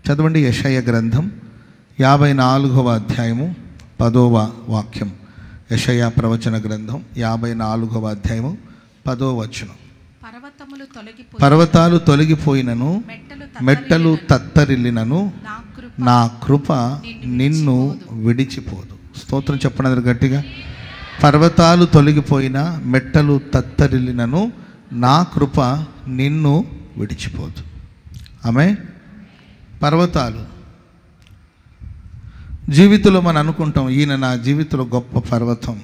చదవండి యెషయా గ్రంథం 54వ అధ్యాయము 10వ వాక్యం. యెషయా ప్రవచన గ్రంథం 54వ అధ్యాయము 10వ వచనం. పర్వతాలు తొలగిపోయినను మెట్టలు తత్తరిల్లినను నా కృప నిన్ను విడిచిపోదు. స్తోత్రం చెప్పండి గట్టిగా. పర్వతాలు తొలగిపోయిన మెట్టలు తత్తరిల్లినను నా కృప నిన్ను విడిచిపోదు. ఆమె పర్వతాలు జీవితంలో మనం అనుకుంటాం, ఈయన నా జీవితంలో గొప్ప పర్వతం,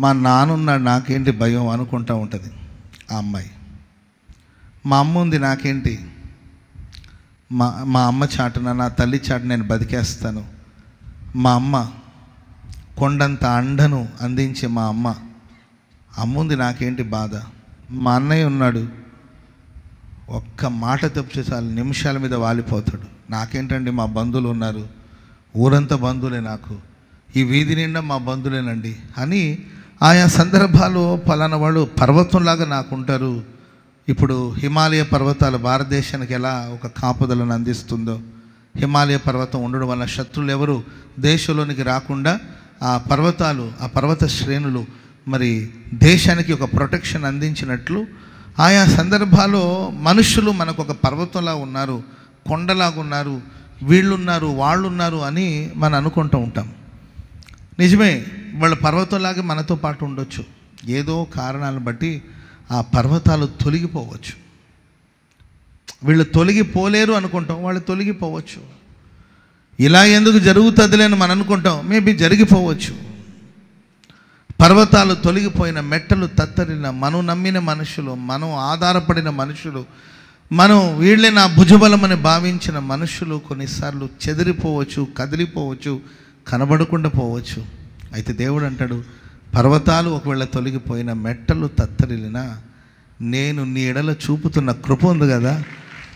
మా నాన్నున్నాడు నాకేంటి భయం అనుకుంటూ ఉంటుంది ఆ అమ్మాయి. మా అమ్మ ఉంది నాకేంటి, మా అమ్మ చాటున నా తల్లి చాటు నేను బతికేస్తాను. మా అమ్మ కొండంత అండను అందించే మా అమ్ముంది నాకేంటి బాధ. మా అన్నయ్య ఉన్నాడు, ఒక్క మాట తప్పితే చాలు నిమిషాల మీద వాలిపోతాడు. నాకేంటండి మా బంధువులు ఉన్నారు, ఊరంతా బంధువులే, నాకు ఈ వీధి నిండా మా బంధువులేనండి అని ఆయా సందర్భాలు పలానా వాళ్ళు పర్వతంలాగా నాకుంటారు. ఇప్పుడు హిమాలయ పర్వతాలు భారతదేశానికి ఎలా ఒక కాపుదలను అందిస్తుందో, హిమాలయ పర్వతం ఉండడం వల్ల శత్రువులు ఎవరు దేశంలోనికి రాకుండా ఆ పర్వతాలు, ఆ పర్వత శ్రేణులు మరి దేశానికి ఒక ప్రొటెక్షన్ అందించినట్లు ఆయా సందర్భాల్లో మనుషులు మనకు ఒక పర్వతంలా ఉన్నారు, కొండలాగా ఉన్నారు, వీళ్ళున్నారు వాళ్ళున్నారు అని మనం అనుకుంటూ ఉంటాం. నిజమే, వాళ్ళ పర్వతంలాగే మనతో పాటు ఉండొచ్చు. ఏదో కారణాలను బట్టి ఆ పర్వతాలు తొలగిపోవచ్చు. వీళ్ళు తొలగిపోలేరు అనుకుంటాం, వాళ్ళు తొలగిపోవచ్చు. ఇలా ఎందుకు జరుగుతుందిలే అని మనం అనుకుంటాం, మేబీ జరిగిపోవచ్చు. పర్వతాలు తొలగిపోయిన మెట్టలు తత్తరిన మనం నమ్మిన మనుషులు, మనం ఆధారపడిన మనుషులు, మనం వీళ్ళే నా భుజబలమని భావించిన మనుషులు కొన్నిసార్లు చెదిరిపోవచ్చు, కదిలిపోవచ్చు, కనబడకుండా పోవచ్చు. అయితే దేవుడు అంటాడు, పర్వతాలు ఒకవేళ తొలగిపోయిన మెట్టలు తత్తరిలిన నేను నీ ఎడల చూపుతున్న కృప ఉంది కదా,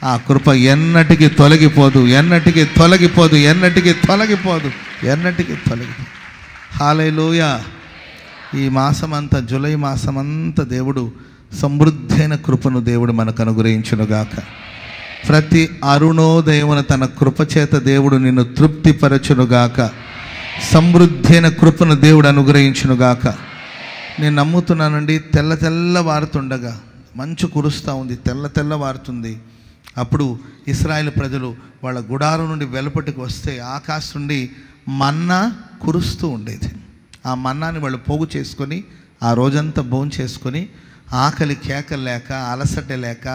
ఆ కృప ఎన్నటికీ తొలగిపోదు, ఎన్నటికీ తొలగిపోదు, ఎన్నటికీ తొలగిపోదు, ఎన్నటికీ తొలగిపోదు. హల్లెలూయా. ఈ మాసమంతా, జూలై మాసమంతా దేవుడు సమృద్ధైన కృపను దేవుడు మనకు అనుగ్రహించునుగాక. ప్రతి అరుణోదయమున తన కృపచేత దేవుడు నిన్ను తృప్తిపరచునుగాక. సమృద్ధైన కృపను దేవుడు అనుగ్రహించునుగాక. నేను నమ్ముతున్నానండి. తెల్లవారుతుండగా మంచు కురుస్తూ ఉంది, తెల్లవారుతుంది. అప్పుడు ఇశ్రాయేలు ప్రజలు వాళ్ళ గుడారం నుండి వెలుపటికి వస్తే ఆకాశం నుండి మన్నా కురుస్తూ ఉండేది. ఆ మన్నాని వాళ్ళు పోగు చేసుకొని ఆ రోజంతా భోజనం చేసుకొని ఆకలి కేకలు లేక, అలసట లేక,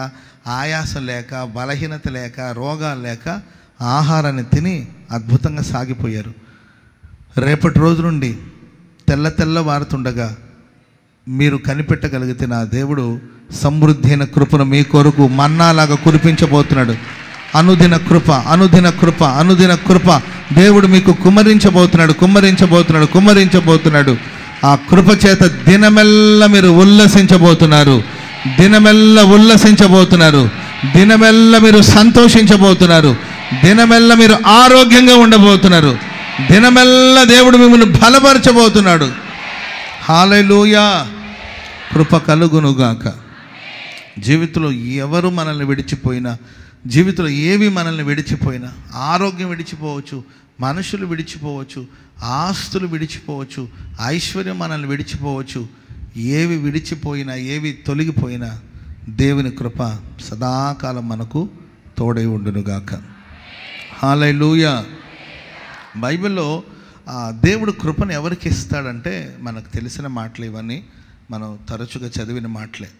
ఆయాసం లేక, బలహీనత లేక, రోగాలు లేక ఆహారాన్ని తిని అద్భుతంగా సాగిపోయారు. రేపటి రోజు నుండి తెల్లవారుతుండగా మీరు కనిపెట్టగలిగితే నా దేవుడు సమృద్ధి అయిన కృపను మీ కొరకు మన్నాలాగా కురిపించబోతున్నాడు. అనుదిన కృప, అనుదిన కృప, అనుదిన కృప దేవుడు మీకు కుమ్మరించబోతున్నాడు. ఆ కృప చేత దినమెల్ల మీరు ఉల్లసించబోతున్నారు, దినమెల్ల మీరు సంతోషించబోతున్నారు, దినమెల్ల మీరు ఆరోగ్యంగా ఉండబోతున్నారు, దినమెల్ల దేవుడు మిమ్మల్ని బలపరచబోతున్నాడు. హల్లెలూయా. కృప కలుగునుగాక. జీవితంలో ఎవరు మనల్ని విడిచిపోయినా, జీవితంలో ఏవి మనల్ని విడిచిపోయినా, ఆరోగ్యం విడిచిపోవచ్చు, మనుషులు విడిచిపోవచ్చు, ఆస్తులు విడిచిపోవచ్చు, ఐశ్వర్యం మనల్ని విడిచిపోవచ్చు. ఏవి విడిచిపోయినా, ఏవి తొలగిపోయినా దేవుని కృప సదాకాలం మనకు తోడై ఉండునుగాక. హల్లెలూయా. బైబిల్లో దేవుడు కృపను ఎవరికి ఇస్తాడంటే మనకు తెలిసిన మాటలు ఇవన్నీ, మనం తరచుగా చదివిన మాటలే.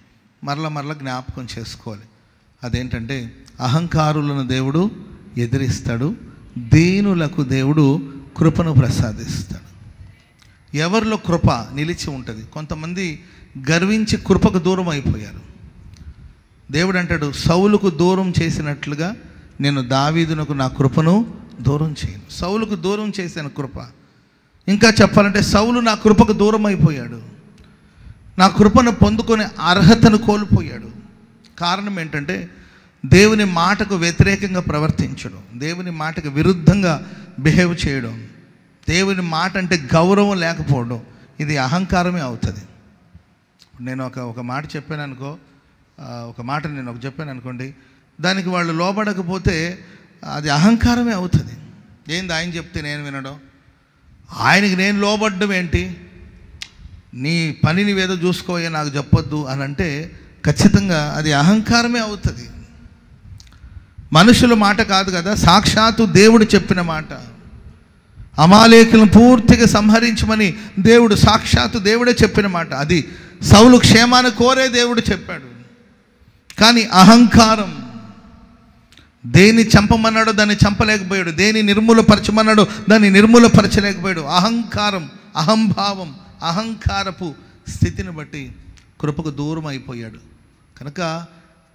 మరల జ్ఞాపకం చేసుకోవాలి. అదేంటంటే, అహంకారులను దేవుడు ఎదిరిస్తాడు, దీనులకు దేవుడు కృపను ప్రసాదిస్తాడు. ఎవరిలో కృప నిలిచి ఉంటుంది. కొంతమంది గర్వించి కృపకు దూరం అయిపోయారు. దేవుడు అంటాడు, సౌలుకు దూరం చేసినట్లుగా నేను దావీదునకు నా కృపను దూరం చేయను. సౌలుకు దూరం చేశాను కృప. ఇంకా చెప్పాలంటే సౌలు నా కృపకు దూరం అయిపోయాడు, నా కృపను పొందుకునే అర్హతను కోల్పోయాడు. కారణం ఏంటంటే దేవుని మాటకు వ్యతిరేకంగా ప్రవర్తించడం, దేవుని మాటకు విరుద్ధంగా బిహేవ్ చేయడం, దేవుని మాట అంటే గౌరవం లేకపోవడం, ఇది అహంకారమే అవుతుంది. నేను ఒక మాట చెప్పాను అనుకో, చెప్పాను అనుకోండి, దానికి వాళ్ళు లోబడకపోతే అది అహంకారమే అవుతుంది. ఏంది ఆయన చెప్తే నేను వినడం, ఆయనకి నేను లోబడ్డం ఏంటి, నీ పని నీవేదో చూసుకోయే నాకు చెప్పొద్దు అని అంటే ఖచ్చితంగా అది అహంకారమే అవుతుంది. మనుషుల మాట కాదు కదా, సాక్షాత్తు దేవుడు చెప్పిన మాట. అమాలేకులను పూర్తిగా సంహరించమని దేవుడు, సాక్షాత్తు దేవుడే చెప్పిన మాట. అది సౌలు క్షేమాన్ని కోరే దేవుడు చెప్పాడు. కానీ అహంకారం, దేన్ని చంపమన్నాడో దాన్ని చంపలేకపోయాడు, దేన్ని నిర్మూలపరచమన్నాడో దాన్ని నిర్మూలపరచలేకపోయాడు. అహంకారం, అహంభావం, అహంకారపు స్థితిని బట్టి కృపకు దూరం అయిపోయాడు. కనుక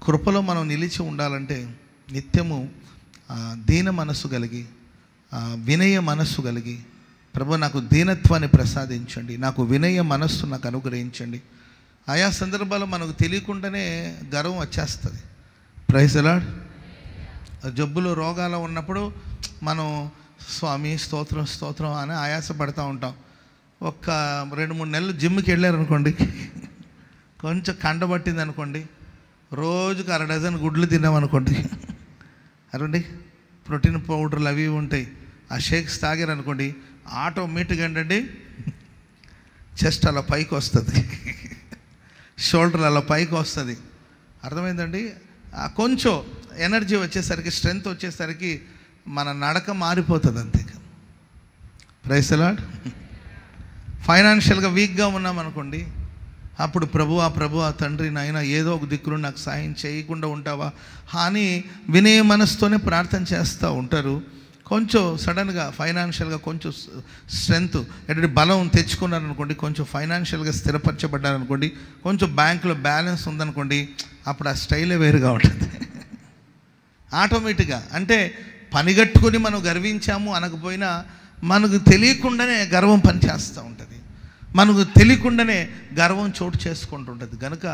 కృపలో మనం నిలిచి ఉండాలంటే నిత్యము దీన మనస్సు కలిగి, వినయ మనస్సు కలిగి, ప్రభు నాకు దీనత్వాన్ని ప్రసాదించండి, నాకు వినయ మనస్సు నాకు అనుగ్రహించండి. ఆయా సందర్భాల్లో మనకు తెలియకుండానే గర్వం వచ్చేస్తుంది. Praise the Lord. జబ్బులు రోగాలు ఉన్నప్పుడు మనం స్వామి స్తోత్రం స్తోత్రం అని ఆయాసపడతా ఉంటాం. ఒక్క 2-3 నెలలు జిమ్కి వెళ్ళారనుకోండి, కొంచెం కండబట్టింది అనుకోండి, రోజుకు 1/2 డజన్ గుడ్లు తిన్నామనుకోండి, అరండి ప్రోటీన్ పౌడర్లు అవి ఉంటాయి, ఆ షేక్స్ తాగారనుకోండి, ఆటోమేటిక్గా ఏంటండి చెస్ట్ అలా పైకి వస్తుంది, షోల్డర్ అలా పైకి వస్తుంది. అర్థమైందండి? కొంచెం ఎనర్జీ వచ్చేసరికి, స్ట్రెంగ్త్ వచ్చేసరికి మన నడక మారిపోతుంది అంతే. Praise the Lord. ఫైనాన్షియల్గా వీక్గా ఉన్నామనుకోండి, అప్పుడు ప్రభు తండ్రి నాయన ఏదో ఒక దిక్కును నాకు సాయం చేయకుండా ఉంటావా అని వినయ మనసుతోనే ప్రార్థన చేస్తూ ఉంటారు. కొంచెం సడన్గా ఫైనాన్షియల్గా కొంచెం స్ట్రెంగ్త్ అంటే బలం తెచ్చుకున్నారనుకోండి, కొంచెం ఫైనాన్షియల్గా స్థిరపరచబడ్డారనుకోండి, కొంచెం బ్యాంకులో బ్యాలెన్స్ ఉందనుకోండి, అప్పుడు ఆ స్టైలే వేరుగా ఉంటుంది ఆటోమేటిక్గా. అంటే పనిగట్టుకుని మనం గర్వించాము అనకపోయినా మనకు తెలియకుండానే గర్వం పనిచేస్తూ ఉంటుంది, మనకు తెలియకుండానే గర్వం చోటు చేసుకుంటుంటుంది. కనుక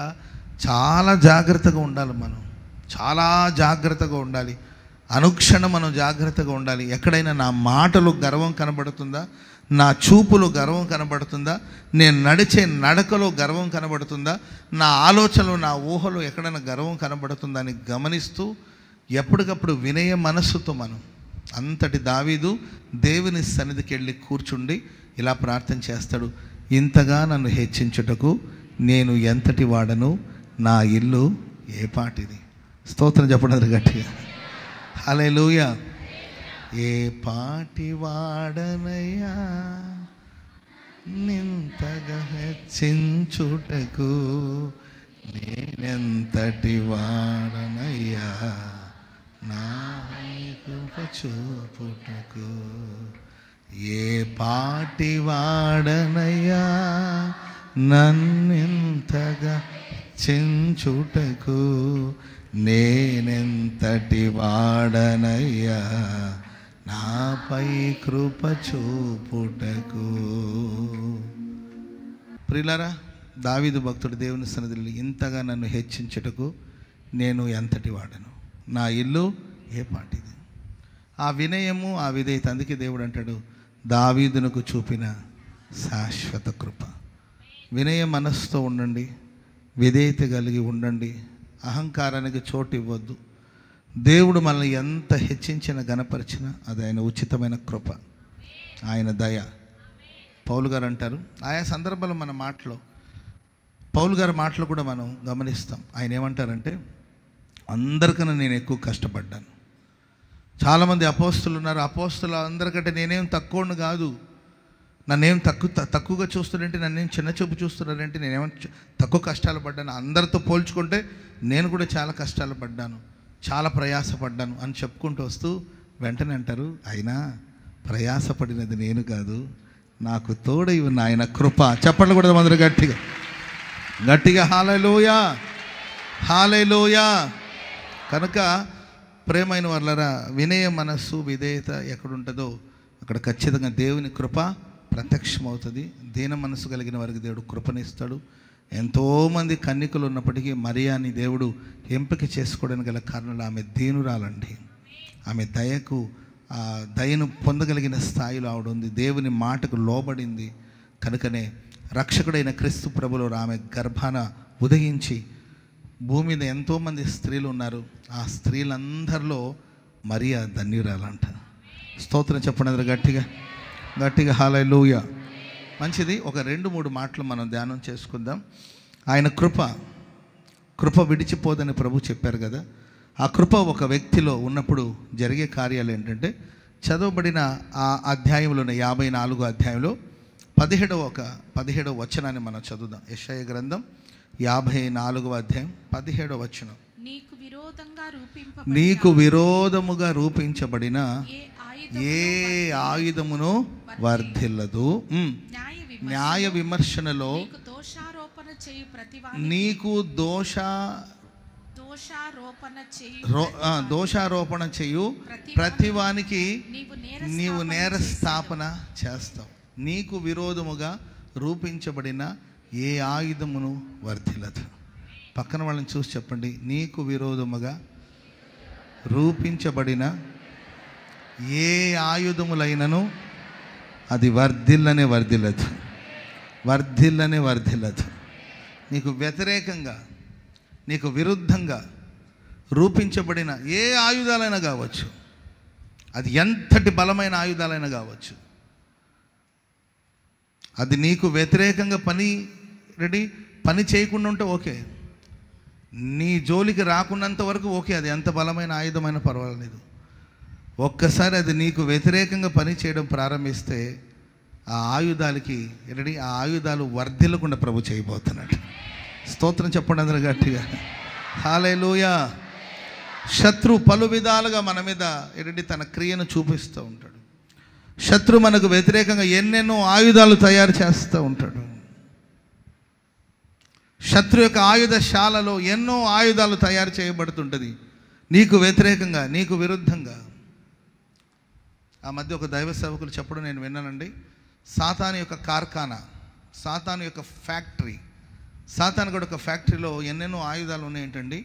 చాలా జాగ్రత్తగా ఉండాలి, మనం చాలా జాగ్రత్తగా ఉండాలి. అనుక్షణం మనం జాగ్రత్తగా ఉండాలి. ఎక్కడైనా నా మాటలు గర్వం కనబడుతుందా, నా చూపులో గర్వం కనబడుతుందా, నేను నడిచే నడకలో గర్వం కనబడుతుందా, నా ఆలోచనలో నా ఊహలో ఎక్కడైనా గర్వం కనబడుతుందా అని గమనిస్తూ ఎప్పటికప్పుడు వినయ మనస్సుతో మనం, అంతటి దావీదు దేవుని సన్నిధికి వెళ్ళి కూర్చుండి ఇలా ప్రార్థన చేస్తాడు, ఇంతగా నన్ను హెచ్చించుటకు నేను ఎంతటి వాడను, నా ఇల్లు ఏ పాటిది. స్తోత్రం చెప్పండి గట్టిగా. హల్లెలూయా. ఏ పాటి వాడనయ్యా నింతగా హెచ్చించుటకు, నేనెంతటి వాడనయ్యా నా కృప చూపుటకు. ఏ పాటి వాడనయ్యా నన్నెంతగా చించుటకు, నేనెంతటి వాడనయ్యా నాపై కృప చూపుటకు. ప్రియులారా, దావీదు భక్తుడు దేవుని సన్నిధిలో ఇంతగా నన్ను హెచ్చించుటకు నేను ఎంతటి వాడను, నా ఇల్లు ఏ పాటిది. ఆ వినయము, ఆ విధేయత, అందుకే దేవుడు అంటాడు దావీదునకు చూపిన శాశ్వత కృప. వినయ మనస్సుతో ఉండండి, విధేయత కలిగి ఉండండి, అహంకారానికి చోటు ఇవ్వద్దు. దేవుడు మనల్ని ఎంత హెచ్చించిన గణపరిచినా అది ఆయన ఉచితమైన కృప, ఆయన దయ. పౌలు గారు అంటారు, ఆయా సందర్భాల్లో మన మాటలో పౌలు గారి మాటలు కూడా మనం గమనిస్తాం. ఆయన ఏమంటారంటే, అందరికన్నా నేను ఎక్కువ కష్టపడ్డాను. చాలామంది అపోస్తులు ఉన్నారు, అపోస్తులు అందరికంటే నేనేం తక్కువను కాదు, నన్నేం తక్కువగా చూస్తున్నారంటే, నన్నేం చిన్న చూపు చూస్తున్నారంటే, నేనేమో తక్కువ కష్టాలు పడ్డాను, అందరితో పోల్చుకుంటే నేను కూడా చాలా కష్టాలు పడ్డాను, చాలా ప్రయాసపడ్డాను అని చెప్పుకుంటూ వస్తూ వెంటనే అంటారు, అయినా ప్రయాసపడినది నేను కాదు, నాకు తోడై ఉన్న ఆయన కృప. చెప్పండి కూడా అందరూ గట్టిగా గట్టిగా హల్లెలూయా, హల్లెలూయా. కనుక ప్రేమైన వాళ్ళరా, వినయ మనస్సు, విధేయత ఎక్కడుంటుందో అక్కడ ఖచ్చితంగా దేవుని కృప ప్రత్యక్షమవుతుంది. దీన మనస్సు కలిగిన వారికి దేవుడు కృపనిస్తాడు. ఎంతోమంది కన్యకలు ఉన్నప్పటికీ మరియాని దేవుడు ఎంపిక చేసుకోవడానికి గల కారణాలు ఆమె దీనురాలండి. ఆమె దయను పొందగలిగిన స్థాయిలో ఆవిడ ఉంది, దేవుని మాటకు లోబడింది. కనుకనే రక్షకుడైన క్రీస్తు ప్రభులో ఆమె గర్భాన ఉదయించి భూమి మీద ఎంతోమంది స్త్రీలు ఉన్నారు. ఆ స్త్రీలందరిలో మరియా ధన్యురాలంట. స్తోత్రం చెప్పండి అందరూ గట్టిగా గట్టిగా హల్లెలూయా. మంచిది. ఒక 2-3 మాటలు మనం ధ్యానం చేసుకుందాం. ఆయన కృప విడిచిపోదని ప్రభు చెప్పారు కదా. ఆ కృప ఒక వ్యక్తిలో ఉన్నప్పుడు జరిగే కార్యాలు ఏంటంటే, చదవబడిన ఆ అధ్యాయంలోనే 54వ అధ్యాయంలో 17వ వచనాన్ని మనం చదువుదాం. యెషయా గ్రంథం 54వ అధ్యాయం 17వ వచనం. నీకు విరోధముగా రూపించబడిన ఏ ఆయుధమును వర్ధిల్లదు. న్యాయ విమర్శనలో నీకు దోషారోపణ చేయు ప్రతివానికి నీవు నేరస్థాపన చేస్తావు. నీకు విరోధముగా రూపించబడిన ఏ ఆయుధమును వర్ధిల్లదు. పక్కన వాళ్ళని చూసి చెప్పండి, నీకు విరోధముగా రూపించబడిన ఏ ఆయుధములైనను అది వర్ధిల్లనే వర్ధిల్లదు. నీకు వ్యతిరేకంగా, నీకు విరుద్ధంగా రూపించబడిన ఏ ఆయుధాలైనా కావచ్చు, అది ఎంతటి బలమైన ఆయుధాలైనా కావచ్చు, అది నీకు వ్యతిరేకంగా పని చేయకుండా ఉంటే ఓకే, నీ జోలికి రాకున్నంత వరకు ఓకే, అది ఎంత బలమైన ఆయుధమైన పర్వాలేదు. ఒక్కసారి అది నీకు వ్యతిరేకంగా పని చేయడం ప్రారంభిస్తే ఆ ఆయుధాలు వర్ధిల్లకుండా ప్రభు చేయబోతున్నాడు. స్తోత్రం చెప్పండి అందరూ గట్టిగా హల్లెలూయా. శత్రు పలు విధాలుగా మన మీద తన క్రియను చూపిస్తూ ఉంటాడు. శత్రు మనకు వ్యతిరేకంగా ఎన్నెన్నో ఆయుధాలు తయారు చేస్తూ ఉంటాడు. శత్రు యొక్క ఆయుధశాలలో ఎన్నో ఆయుధాలు తయారు చేయబడుతుంటుంది నీకు వ్యతిరేకంగా, నీకు విరుద్ధంగా. ఆ మధ్య ఒక దైవ సేవకులు చెప్పడం నేను విన్నానండి. సాతాను యొక్క కార్ఖానా, సాతాను యొక్క ఫ్యాక్టరీ, సాతాను కూడా ఒక ఫ్యాక్టరీలో ఎన్నెన్నో ఆయుధాలు ఉన్నాయేంటండి.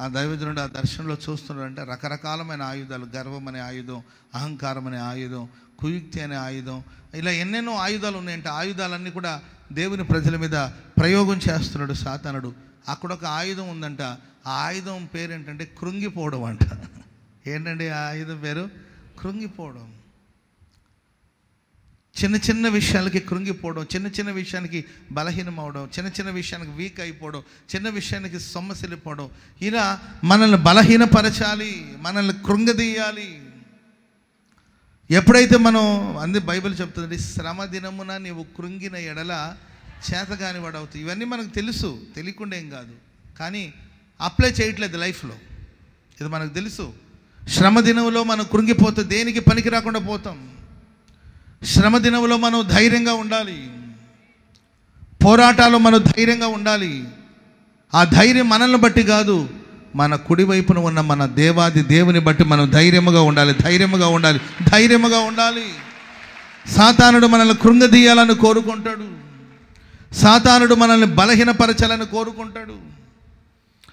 ఆ దైవజనుడు ఆ దర్శనంలో చూస్తున్నాడంటే రకరకాలమైన ఆయుధాలు, గర్వం అనే ఆయుధం, అహంకారం అనే ఆయుధం, కుయుక్తి అనే ఆయుధం, ఇలా ఎన్నెన్నో ఆయుధాలు ఉన్నాయంటే ఆయుధాలన్నీ కూడా దేవుని ప్రజల మీద ప్రయోగం చేస్తున్నాడు సాతానుడు. అక్కడ ఒక ఆయుధం ఉందంట. ఆ ఆయుధం పేరు ఏంటంటే కృంగిపోవడం అంట. ఏంటండి ఆ ఆయుధం పేరు? కృంగిపోవడం. చిన్న చిన్న విషయాలకి కృంగిపోవడం, చిన్న చిన్న విషయానికి బలహీనం అవడం, చిన్న చిన్న విషయానికి వీక్ అయిపోవడం, చిన్న విషయానికి సొమ్మసిల్లిపోవడం. ఇలా మనల్ని బలహీనపరచాలి, మనల్ని కృంగదీయాలి. ఎప్పుడైతే మనం బైబిల్ చెప్తుంది, శ్రమ దినమున నీవు కృంగిన ఎడల చేతగాని వాడవుతావు. ఇవన్నీ మనకు తెలుసు, తెలియకుండా ఏం కాదు, కానీ అప్లై చేయట్లేదు లైఫ్లో. ఇది మనకు తెలుసు. శ్రమ దినంలో మనం కృంగిపోతే దేనికి పనికి రాకుండా పోతాం. శ్రమ దినంలో మనం ధైర్యంగా ఉండాలి. పోరాటాలు మనం ధైర్యంగా ఉండాలి. ఆ ధైర్యం మనల్ని బట్టి కాదు, మన కుడివైపున ఉన్న మన దేవాది దేవుని బట్టి మనం ధైర్యముగా ఉండాలి. సాతానుడు మనల్ని కృంగదీయాలని కోరుకుంటాడు. సాతానుడు మనల్ని బలహీనపరచాలని కోరుకుంటాడు.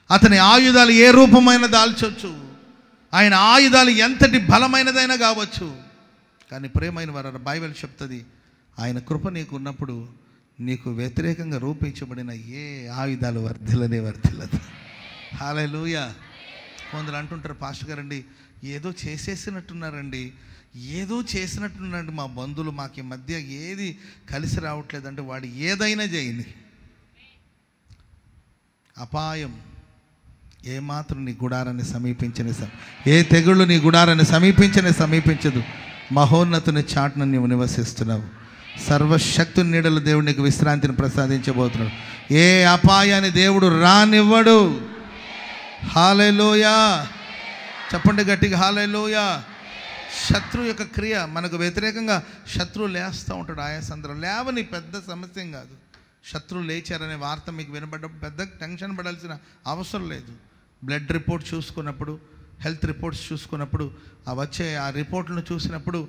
అతని ఆయుధాలు ఏ రూపమైన దాల్చొచ్చు, ఆయన ఆయుధాలు ఎంతటి బలమైనదైనా కావచ్చు. కానీ ప్రేమైన వారు, బైబిల్ చెప్తుంది, ఆయన కృప నీకు ఉన్నప్పుడు నీకు వ్యతిరేకంగా రూపించబడిన ఏ ఆయుధాలు వర్ధిల్లదు. హల్లెలూయా. కొందరు అంటుంటారు, పాస్టర్ గారండి ఏదో చేసేసినట్టున్నారండి, మా బంధువులు మాకు ఈ మధ్య ఏది కలిసి రావట్లేదంటే వాడు ఏదైనా చేయని, అపాయం ఏమాత్రం నీ గుడారాన్ని ఏ తెగుళ్ళు నీ గుడారాన్ని సమీపించదు. మహోన్నతుని చాటును నీవు నివసిస్తున్నావు. సర్వశక్తుని నీడలు దేవుడు నీకు విశ్రాంతిని ప్రసాదించబోతున్నాడు. ఏ అపాయాన్ని దేవుడు రానివ్వడు. హల్లెలూయా. చెప్పండి గట్టిగా హల్లెలూయా. శత్రువు యొక్క క్రియ మనకు వ్యతిరేకంగా శత్రువు లేస్తూ ఉంటాడు. ఆయా సందర్భంలో లేవని పెద్ద సమస్య కాదు. శత్రువు లేచారనే వార్త మీకు వినబడ్డప్పుడు పెద్ద టెన్షన్ పడాల్సిన అవసరం లేదు. బ్లడ్ రిపోర్ట్ చూసుకున్నప్పుడు, హెల్త్ రిపోర్ట్స్ చూసుకున్నప్పుడు, ఆ రిపోర్ట్లను చూసినప్పుడు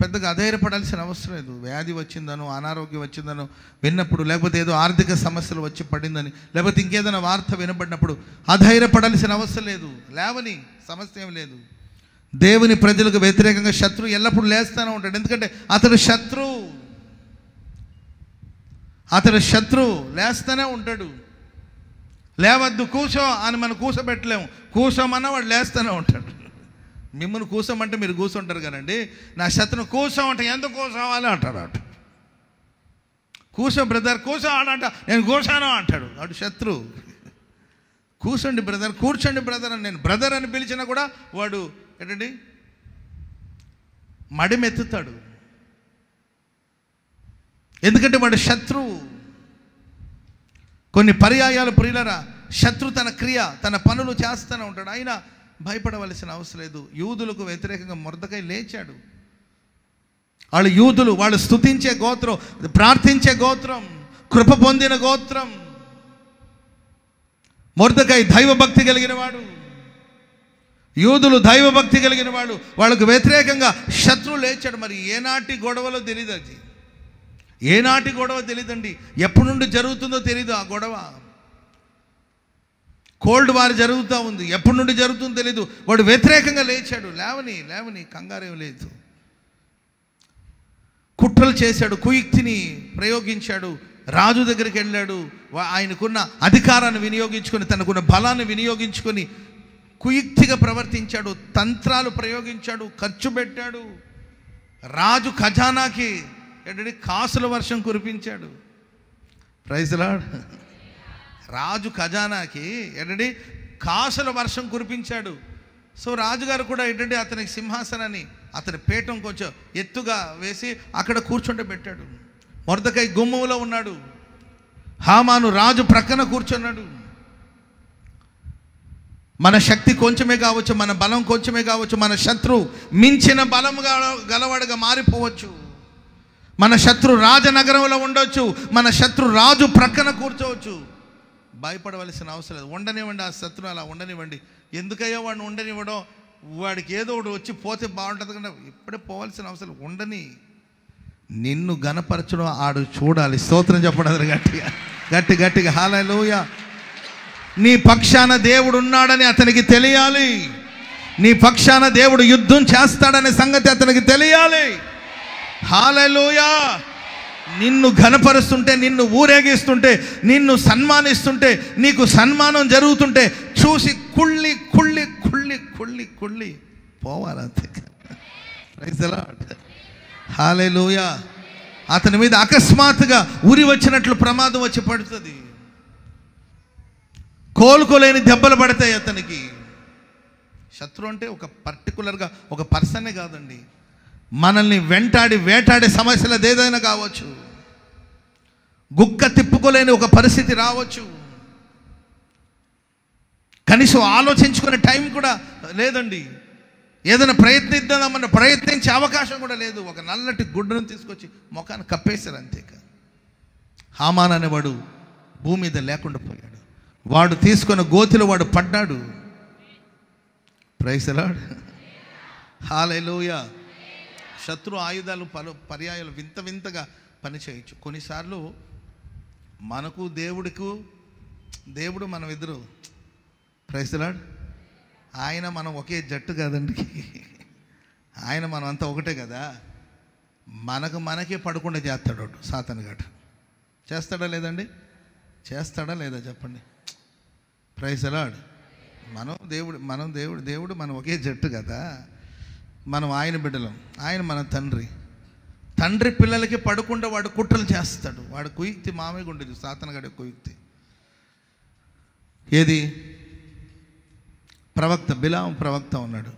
పెద్దగా అధైర్యపడాల్సిన అవసరం లేదు. వ్యాధి వచ్చిందనో, అనారోగ్యం వచ్చిందనో విన్నప్పుడు, లేకపోతే ఏదో ఆర్థిక సమస్యలు వచ్చి పడిందని, లేకపోతే ఇంకేదైనా వార్త వినబడినప్పుడు అధైర్యపడాల్సిన అవసరం లేదు. లేవని సమస్య ఏం లేదు. దేవుని ప్రజలకు వ్యతిరేకంగా శత్రువు ఎల్లప్పుడూ లేస్తూనే ఉంటాడు. ఎందుకంటే అతడు శత్రువు లేస్తూనే ఉంటాడు. లేవద్దు కూసో అని మనం కూసోబెట్టలేము. కూసోమన్నా వాడు లేస్తూనే ఉంటాడు. మిమ్మల్ని కూసోమంటే మీరు కూర్చుంటారు కదండి. నా శత్రువు కూసోమంటే ఎందుకు కూసోవాలి అంటాడు. అటు కూసో బ్రదర్ కూసో ఆడంట, నేను కూసాను అంటాడు. అటు శత్రువు. కూర్చోండి బ్రదర్, కూర్చోండి బ్రదర్ అని నేను బ్రదర్ అని పిలిచినా కూడా వాడు ఏంటండి మడిమెత్తుతాడు. ఎందుకంటే వాడు శత్రువు. కొన్ని పర్యాయాలు ప్రియులరా, శత్రు తన క్రియ తన పనులు చేస్తూనే ఉంటాడు. అయినా భయపడవలసిన అవసరం లేదు. యూదులకు వ్యతిరేకంగా మొర్దెకై లేచాడు. వాళ్ళు యూదులు, వాళ్ళు స్తుతించే గోత్రం, ప్రార్థించే గోత్రం, కృప పొందిన గోత్రం. మొర్దెకై దైవభక్తి కలిగిన వాడు, యూదులు దైవభక్తి కలిగిన వాడు. వాళ్ళకు వ్యతిరేకంగా శత్రువు లేచాడు. మరి ఏనాటి గొడవలో తెలియదు, అది ఏనాటి గొడవ తెలియదండి. ఎప్పటి నుండి జరుగుతుందో తెలియదు ఆ గొడవ. కోల్డ్ వార్ జరుగుతూ ఉంది, ఎప్పటి నుండి జరుగుతుందో తెలీదు. వాడు వ్యతిరేకంగా లేచాడు. లేవని కంగారేం లేదు. కుట్రలు చేశాడు, కుయుక్తిని ప్రయోగించాడు. రాజు దగ్గరికి వెళ్ళాడు. ఆయనకున్న అధికారాన్ని వినియోగించుకొని, తనకున్న బలాన్ని వినియోగించుకొని కుయుక్తిగా ప్రవర్తించాడు. తంత్రాలు ప్రయోగించాడు, ఖర్చు పెట్టాడు. రాజు ఖజానాకి ఏంటంటే కాసుల వర్షం కురిపించాడు. Praise lord. రాజు ఖజానాకి ఏంటంటే కాసుల వర్షం కురిపించాడు. సో రాజుగారు కూడా ఏంటంటే అతనికి సింహాసనాన్ని, అతని పీఠం కొంచెం ఎత్తుగా వేసి అక్కడ కూర్చుంటే పెట్టాడు. మొర్దెకై గుమ్మంలో ఉన్నాడు. హామాను రాజు ప్రక్కన కూర్చున్నాడు. మన శక్తి కొంచెమే కావచ్చు, మన బలం కొంచెమే కావచ్చు, మన శత్రువు మించిన బలం గలవాడుగా మారిపోవచ్చు. మన శత్రు రాజనగరంలో ఉండొచ్చు, మన శత్రు రాజు ప్రక్కన కూర్చోవచ్చు. భయపడవలసిన అవసరం లేదు. ఉండనివ్వండి, ఆ శత్రువు అలా ఉండనివ్వండి. ఎందుకయ్యో వాడిని ఉండనివ్వడం, వాడికి ఏదో ఒకటి వచ్చి పోతే బాగుంటుంది కదా. ఇప్పుడే పోవాల్సిన అవసరం ఉండని. నిన్ను గణపరచడం ఆడు చూడాలి. స్తోత్రం చెప్పడం గట్టిగా హల్లెలూయా. నీ పక్షాన దేవుడు ఉన్నాడని అతనికి తెలియాలి. నీ పక్షాన దేవుడు యుద్ధం చేస్తాడనే సంగతి అతనికి తెలియాలి. హల్లెలూయా. నిన్ను ఘనపరుస్తుంటే, నిన్ను ఊరేగిస్తుంటే, నిన్ను సన్మానిస్తుంటే, నీకు సన్మానం జరుగుతుంటే చూసి కుళ్ళి కుళ్ళి కుళ్ళి కుళ్ళి కుళ్ళి పోవాలంతే. Praise the Lord. హల్లెలూయా. అతని మీద అకస్మాత్తుగా ఉరి వచ్చినట్లు ప్రమాదం వచ్చి పడుతుంది. కోలుకోలేని దెబ్బలు పడతాయి అతనికి. శత్రు అంటే ఒక పర్టికులర్గా ఒక పర్సనే కాదండి, మనల్ని వెంటాడి వేటాడే సమస్యలు ఏదైనా కావచ్చు. గుక్క తిప్పుకోలేని ఒక పరిస్థితి రావచ్చు. కనీసం ఆలోచించుకునే టైం కూడా లేదండి. ఏదైనా ప్రయత్నిద్దామన్న ప్రయత్నించే అవకాశం కూడా లేదు. ఒక నల్లటి గుడ్డను తీసుకొచ్చి ముఖాన్ని కప్పేశారు అంతే. హామాన్ అనేవాడు భూమి మీద లేకుండా పోయాడు. వాడు తీసుకున్న గోతిలో వాడు పడ్డాడు. Praise the Lord. హల్లెలూయా. శత్రు ఆయుధాలు పర్యాయాలు వింత వింతగా పనిచేయచ్చు. కొన్నిసార్లు మనకు దేవుడు మనం ఇద్దరు, ప్రైజ్ ది లార్డ్, ఆయన మనం ఒకే జట్టు కాదండి. ఆయన మనం అంతా ఒకటే కదా. మనకే పడకుండా చేస్తాడు సాతాను గాడు. చేస్తాడా లేదండి? చేస్తాడా లేదా చెప్పండి? Praise the Lord. దేవుడు మనం ఒకే జట్టు కదా. మనం ఆయన బిడ్డలం, ఆయన మన తండ్రి పిల్లలకి పడకుండా వాడు కుట్రలు చేస్తాడు. వాడు కుయుక్తి మామూలుగా ఉండేది, సాతానుగాడి కుయుక్తి. ఏది? ప్రవక్త బిలాము ప్రవక్త ఉన్నాడు.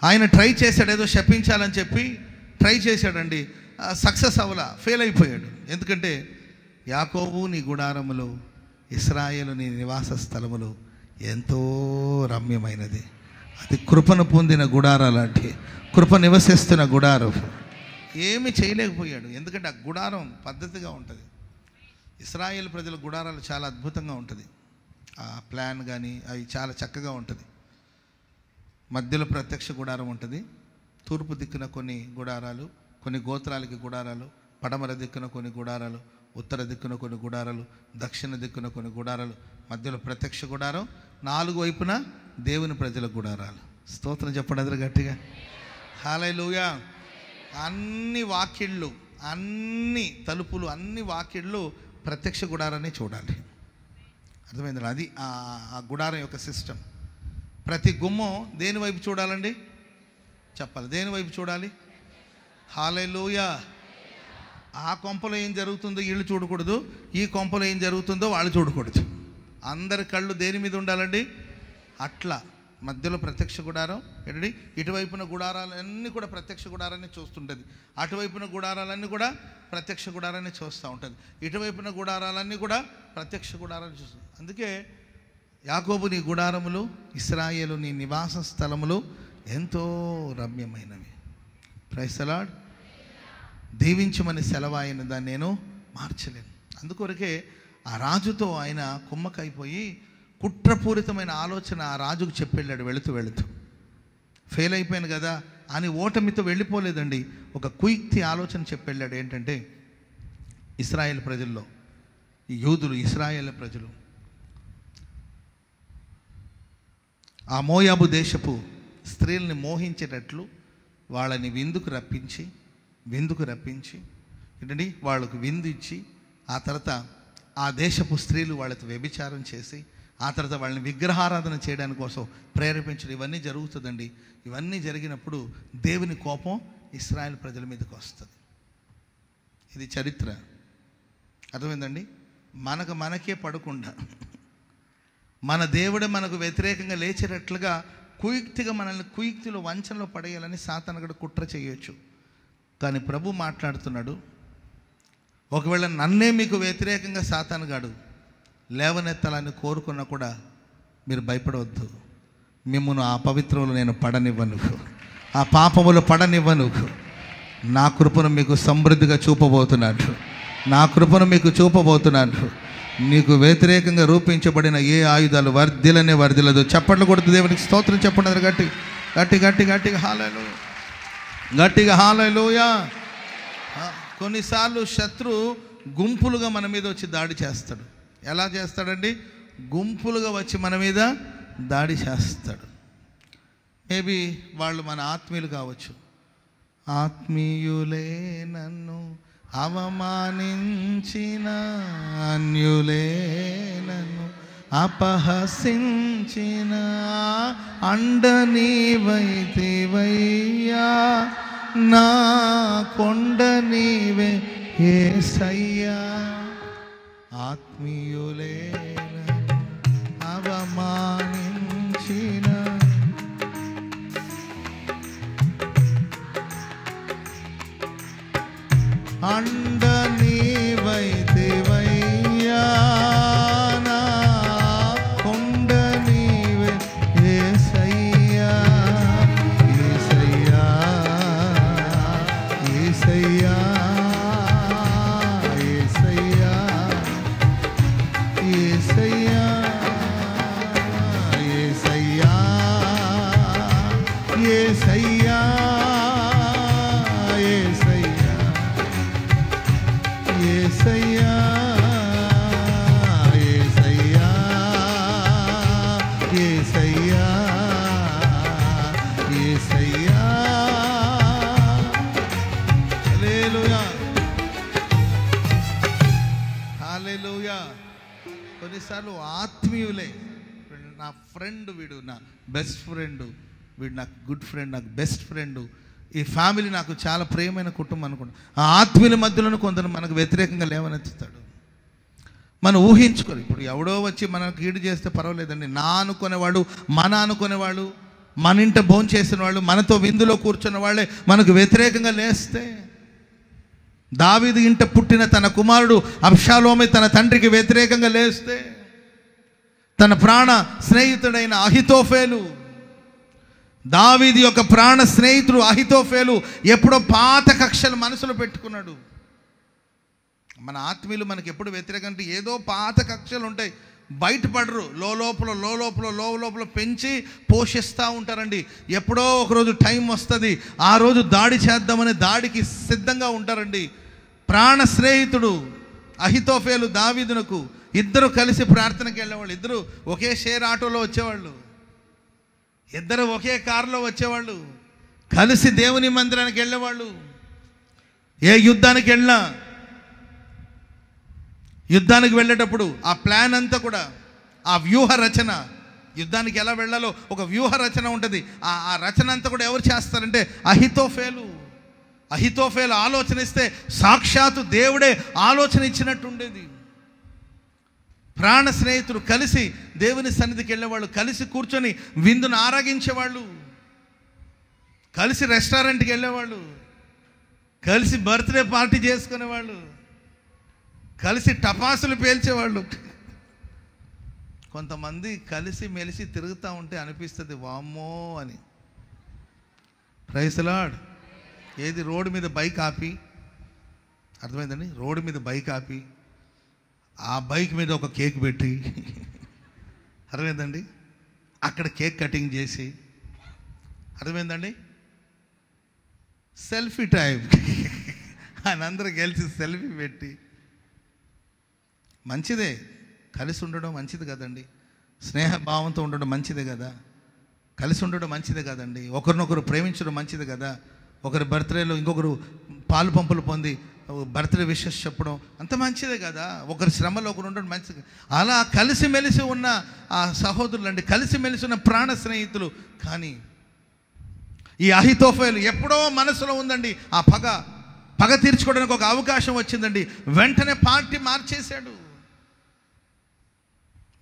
ఆయన ట్రై చేశాడు, ఏదో శపించాలని చెప్పి ట్రై చేశాడండి. సక్సెస్ అవ్వలా, ఫెయిల్ అయిపోయాడు. ఎందుకంటే యాకోబు నీ గుడారములు, ఇశ్రాయేలు నీ నివాస స్థలములు ఎంతో రమ్యమైనది. అది కృపను పొందిన గుడారాలు, అంటే కృప నివసిస్తున్న గుడారం. ఏమి చేయలేకపోయాడు. ఎందుకంటే ఆ గుడారం పద్ధతిగా ఉంటుంది. ఇశ్రాయేలు ప్రజల గుడారాలు చాలా అద్భుతంగా ఉంటుంది. ఆ ప్లాన్ కానీ అవి చాలా చక్కగా ఉంటుంది. మధ్యలో ప్రత్యక్ష గుడారం ఉంటుంది. తూర్పు దిక్కున కొన్ని గుడారాలు, కొన్ని గోత్రాలకి గుడారాలు, పడమర దిక్కున కొన్ని గుడారాలు, ఉత్తర దిక్కున కొన్ని గుడారాలు, దక్షిణ దిక్కున కొన్ని గుడారాలు, మధ్యలో ప్రత్యక్ష గుడారం, 4 వైపున దేవుని ప్రజల గుడారాలు. స్తోత్రం చెప్పండి గట్టిగా. హల్లెలూయా. అన్ని వాకిళ్ళు, అన్ని తలుపులు, అన్ని వాకిళ్ళు ప్రత్యక్ష గుడారాన్ని చూడాలి. అర్థమైంది? అది ఆ గుడారం యొక్క సిస్టమ్. ప్రతి గుమ్మం దేని వైపు చూడాలండి? చెప్పాలి, దేని వైపు చూడాలి? హల్లెలూయా. ఆ కొంపలో ఏం జరుగుతుందో వీళ్ళు చూడకూడదు, ఈ కొంపలో ఏం జరుగుతుందో వాళ్ళు చూడకూడదు. అందరి కళ్ళు దేని మీద ఉండాలండి? అట్లా మధ్యలో ప్రత్యక్ష గుడారం ఏంటండి, ఇటువైపున గుడారాలన్నీ కూడా ప్రత్యక్ష గుడారాన్ని చూస్తుంటుంది, అటువైపున గుడారాలన్నీ కూడా ప్రత్యక్ష గుడారాన్ని చూస్తూ ఉంటుంది, ఇటువైపున గుడారాలన్నీ కూడా ప్రత్యక్ష గుడారాన్ని చూస్తుంది. అందుకే యాకోబు నీ గుడారములు, ఇశ్రాయేలు నీ నివాస స్థలములు ఎంతో రమ్యమైనవి. Praise the lord. దీవించమని సెలవాయిన దాన్ని నేను మార్చలేను. అందుకొరకే ఆ రాజుతో ఆయన కుమ్మకైపోయి కుట్రపూరితమైన ఆలోచన ఆ రాజుకు చెప్పెళ్ళాడు. వెళుతూ ఫెయిల్ అయిపోయాను కదా అని ఓటమితో వెళ్ళిపోలేదండి. ఒక కుయుక్తి ఆలోచన చెప్పెళ్ళాడు. ఏంటంటే, ఇశ్రాయేల్ ప్రజల్లో ఈ యూదులు, ఇశ్రాయేల్ ప్రజలు ఆ మోయాబు దేశపు స్త్రీల్ని మోహించేటట్లు వాళ్ళని విందుకు రప్పించి ఏంటండి వాళ్ళకు విందు ఇచ్చి, ఆ తర్వాత ఆ దేశపు స్త్రీలు వాళ్ళతో వ్యభిచారం చేసి, ఆ తర్వాత వాళ్ళని విగ్రహారాధన చేయడానికి కోసం ప్రేరేపించడం, ఇవన్నీ జరుగుతుందండి. ఇవన్నీ జరిగినప్పుడు దేవుని కోపం ఇశ్రాయేల్ ప్రజల మీదకి వస్తుంది. ఇది చరిత్ర. అర్థమైందండి? మనకే పడకుండా మన దేవుడే మనకు వ్యతిరేకంగా లేచేటట్లుగా కుయుక్తిగా మనల్ని కుయుక్తిలో వంచనలో పడేయాలని సాతానుడు కుట్ర చేయొచ్చు. కానీ ప్రభు మాట్లాడుతున్నాడు, ఒకవేళ నన్నే మీకు వ్యతిరేకంగా సాతానుగాడు లేవనెత్తాలని కోరుకున్నా కూడా మీరు భయపడవద్దు. మిమ్మల్ని ఆ పవిత్రంలో నేను పడనివ్వను, ఆ పాపములు పడనివ్వను. నా కృపను మీకు సమృద్ధిగా చూపబోతున్నాను. నా కృపను మీకు చూపబోతున్నాను. నీకు వ్యతిరేకంగా రూపించబడిన ఏ ఆయుధాలు వర్ధిలదు. చప్పట్లు కొడుతూ దేవునికి స్తోత్రం చెప్పండి. గట్టిగా హల్లెలూయా. కొన్నిసార్లు శత్రు గుంపులుగా మన మీద వచ్చి దాడి చేస్తాడు. ఎలా చేస్తాడండి? గుంపులుగా వచ్చి మన మీద దాడి చేస్తాడు. మేబీ వాళ్ళు మన ఆత్మీయులు కావచ్చు. ఆత్మీయులే నన్ను అవమానించిన, అన్యులే నన్ను అపహసించిన, అండ నీవైతివయ్యా, నా కొండ నీవే యేసయ్యా. ఆత్మీయులే నన్ను అవమానించిన, అండ నీవైతివయ్యా, నా కొండ నీవే యేసయ్యా. యేసయ్యా యేసయ్యా యేసయ్యా యేసయ్యా యేసయ్యా యేసయ్యా యేసయ్యా యేసయ్యా యేసయ్యా యేసయ్యా. హల్లెలూయా హల్లెలూయా. కొన్నిసార్లు ఆత్మీయులే, నా ఫ్రెండ్ వీడు, నా బెస్ట్ ఫ్రెండ్ వీడు, నాకు గుడ్ ఫ్రెండ్, నాకు బెస్ట్ ఫ్రెండ్, ఈ ఫ్యామిలీ నాకు చాలా ప్రియమైన కుటుంబం అనుకుంటా. ఆ ఆత్మీయుల మధ్యలోనే కొందరు మనకు వ్యతిరేకంగా లేవనెత్తుతాడు. మనం ఊహించుకోరు. ఇప్పుడు ఎవడో వచ్చి మనకు కీడు చేస్తే పర్వాలేదండి, నా అనుకునేవాడు, మన అనుకునేవాడు, మన ఇంట భోజనం చేసిన వాళ్ళు, మనతో విందులో కూర్చున్న వాళ్ళే మనకు వ్యతిరేకంగా లేస్తే, దావీదు ఇంట పుట్టిన తన కుమారుడు అబ్షాలోమే తన తండ్రికి వ్యతిరేకంగా లేస్తే, తన ప్రాణ స్నేహితుడైన అహితోఫేలు, దావీదు యొక్క ప్రాణ స్నేహితుడు అహితోఫేలు ఎప్పుడో పాత కక్షలు మనసులో పెట్టుకున్నాడు. మన ఆత్మీయులు మనకి ఎప్పుడు వ్యతిరేకం అంటే ఏదో పాత కక్షలు ఉంటాయి, బయటపడరు. లోపల పెంచి పోషిస్తూ ఉంటారండి. ఎప్పుడో ఒకరోజు టైం వస్తుంది, ఆ రోజు దాడి చేద్దామని దాడికి సిద్ధంగా ఉంటారండి. ప్రాణ స్నేహితుడు అహితోఫేలు దావీదునకు, ఇద్దరు కలిసి ప్రార్థనకి వెళ్ళేవాళ్ళు, ఇద్దరు ఒకే షేర్ ఆటోలో వచ్చేవాళ్ళు, ఇద్దరు ఒకే కారులో వచ్చేవాళ్ళు, కలిసి దేవుని మందిరానికి వెళ్ళేవాళ్ళు. ఏ యుద్ధానికి వెళ్ళినా, యుద్ధానికి వెళ్ళేటప్పుడు ఆ ప్లాన్ అంతా కూడా ఆ వ్యూహ రచన, యుద్ధానికి ఎలా వెళ్ళాలో ఒక వ్యూహ రచన ఉంటుంది. ఆ రచన అంతా కూడా ఎవరు చేస్తారంటే అహితోఫేలు ఆలోచన ఇస్తే సాక్షాత్తు దేవుడే ఆలోచన ఇచ్చినట్టు ఉండేది. ప్రాణ స్నేహితులు కలిసి దేవుని సన్నిధికి వెళ్ళేవాళ్ళు, కలిసి కూర్చొని విందును ఆరగించేవాళ్ళు, కలిసి రెస్టారెంట్కి వెళ్ళేవాళ్ళు, కలిసి బర్త్డే పార్టీ చేసుకునేవాళ్ళు, కలిసి టపాసులు పేల్చేవాళ్ళు. కొంతమంది కలిసి మెలిసి తిరుగుతూ ఉంటే అనిపిస్తుంది వామ్మో అని. Praise the Lord. ఏది రోడ్డు మీద బైక్ ఆపి, అర్థమైందండి, రోడ్డు మీద బైక్ ఆపి ఆ బైక్ మీద ఒక కేక్ పెట్టి, అర్థమైందండి, అక్కడ కేక్ కటింగ్ చేసి, అర్థమైందండి, సెల్ఫీ టైం అని అందరూ కలిసి సెల్ఫీ పెట్టి, మంచిదే, కలిసి ఉండడం మంచిది కదండి, స్నేహభావంతో ఉండడం మంచిదే కదా, కలిసి ఉండడం మంచిదే కదండి, ఒకరినొకరు ప్రేమించడం మంచిది కదా, ఒకరి బర్త్డేలో ఇంకొకరు పాలు పంపులు పొంది బర్త్డే విషెస్ చెప్పడం అంత మంచిదే కదా, ఒకరి శ్రమలో ఒకరు ఉండడం మంచిది. అలా కలిసిమెలిసి ఉన్న ఆ సహోదరులు అండి, కలిసిమెలిసి ఉన్న ప్రాణ స్నేహితులు. కానీ ఈ అహితోఫేలు ఎప్పుడో మనసులో ఉందండి, ఆ పగ తీర్చుకోవడానికి ఒక అవకాశం వచ్చిందండి, వెంటనే పార్టీ మార్చేశాడు,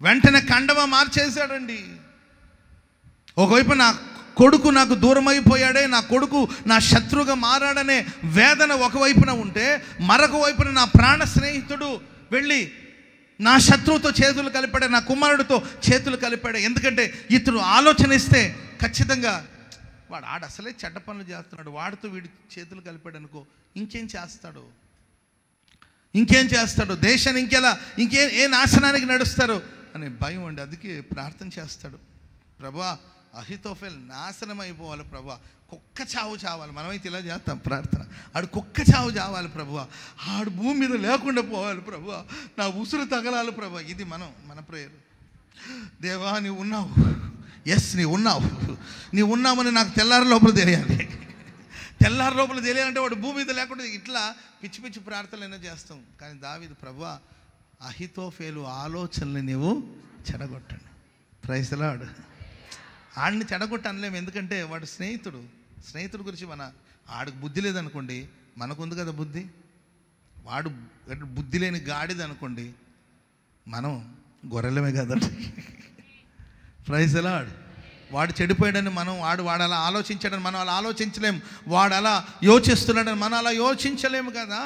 వెంటనే కండవ మార్చేశాడండి. ఒకవైపు నా కొడుకు నాకు దూరం అయిపోయాడే, నా కొడుకు నా శత్రువుగా మారాడనే వేదన ఒకవైపున ఉంటే, మరొక వైపున నా ప్రాణ స్నేహితుడు వెళ్ళి నా శత్రువుతో చేతులు కలిపాడు, నా కుమారుడితో చేతులు కలిపాడు. ఎందుకంటే ఇతడు ఆలోచన ఇస్తే ఖచ్చితంగా వాడు అసలే చెడ్డ పనులు చేస్తున్నాడు, వాడితో వీడి చేతులు కలిపాడు అనుకో, ఇంకేం చేస్తాడు, దేశాన్ని ఏ నాశనానికి నడుస్తారు అనే భయం అండి. అందుకే ప్రార్థన చేస్తాడు, ప్రభా అహితోఫేల్ నాశనం అయిపోవాలి ప్రభా, కుక్క చావు చావాలి. మనమైతే ఇలా చేస్తాం ప్రార్థన, ఆడు కుక్క చావు చావాలి ప్రభువా, ఆడు భూమి మీద లేకుండా పోవాలి ప్రభువా, నా ఉసురు తగలాలి ప్రభా. ఇది మన ప్రేయర్. దేవా నీవు ఉన్నావు, ఎస్ నీవు ఉన్నామని నాకు తెల్లారి లోపల తెలియాలంటే వాడు భూమి మీద లేకుండా ఇట్లా పిచ్చి పిచ్చి ప్రార్థనలు చేస్తాం. కానీ దావీదు, ప్రభువా అహితోఫేలు ఆలోచనలు నీవు చెడగొట్టండి. Praise the lord. ఆడిని చెడగొట్ట అనలేము, ఎందుకంటే వాడు స్నేహితుడు గురించి ఆడికి బుద్ధి లేదనుకోండి, మనకుంది కదా బుద్ధి. వాడు బుద్ధి లేని గాడిద అనుకోండి, మనం గొర్రెలమే కదండి. Praise the Lord. వాడు చెడిపోయాడని వాడు అలా ఆలోచించాడని మనం అలా ఆలోచించలేము, వాడు అలా యోచిస్తున్నాడని మనం అలా యోచించలేము కదా.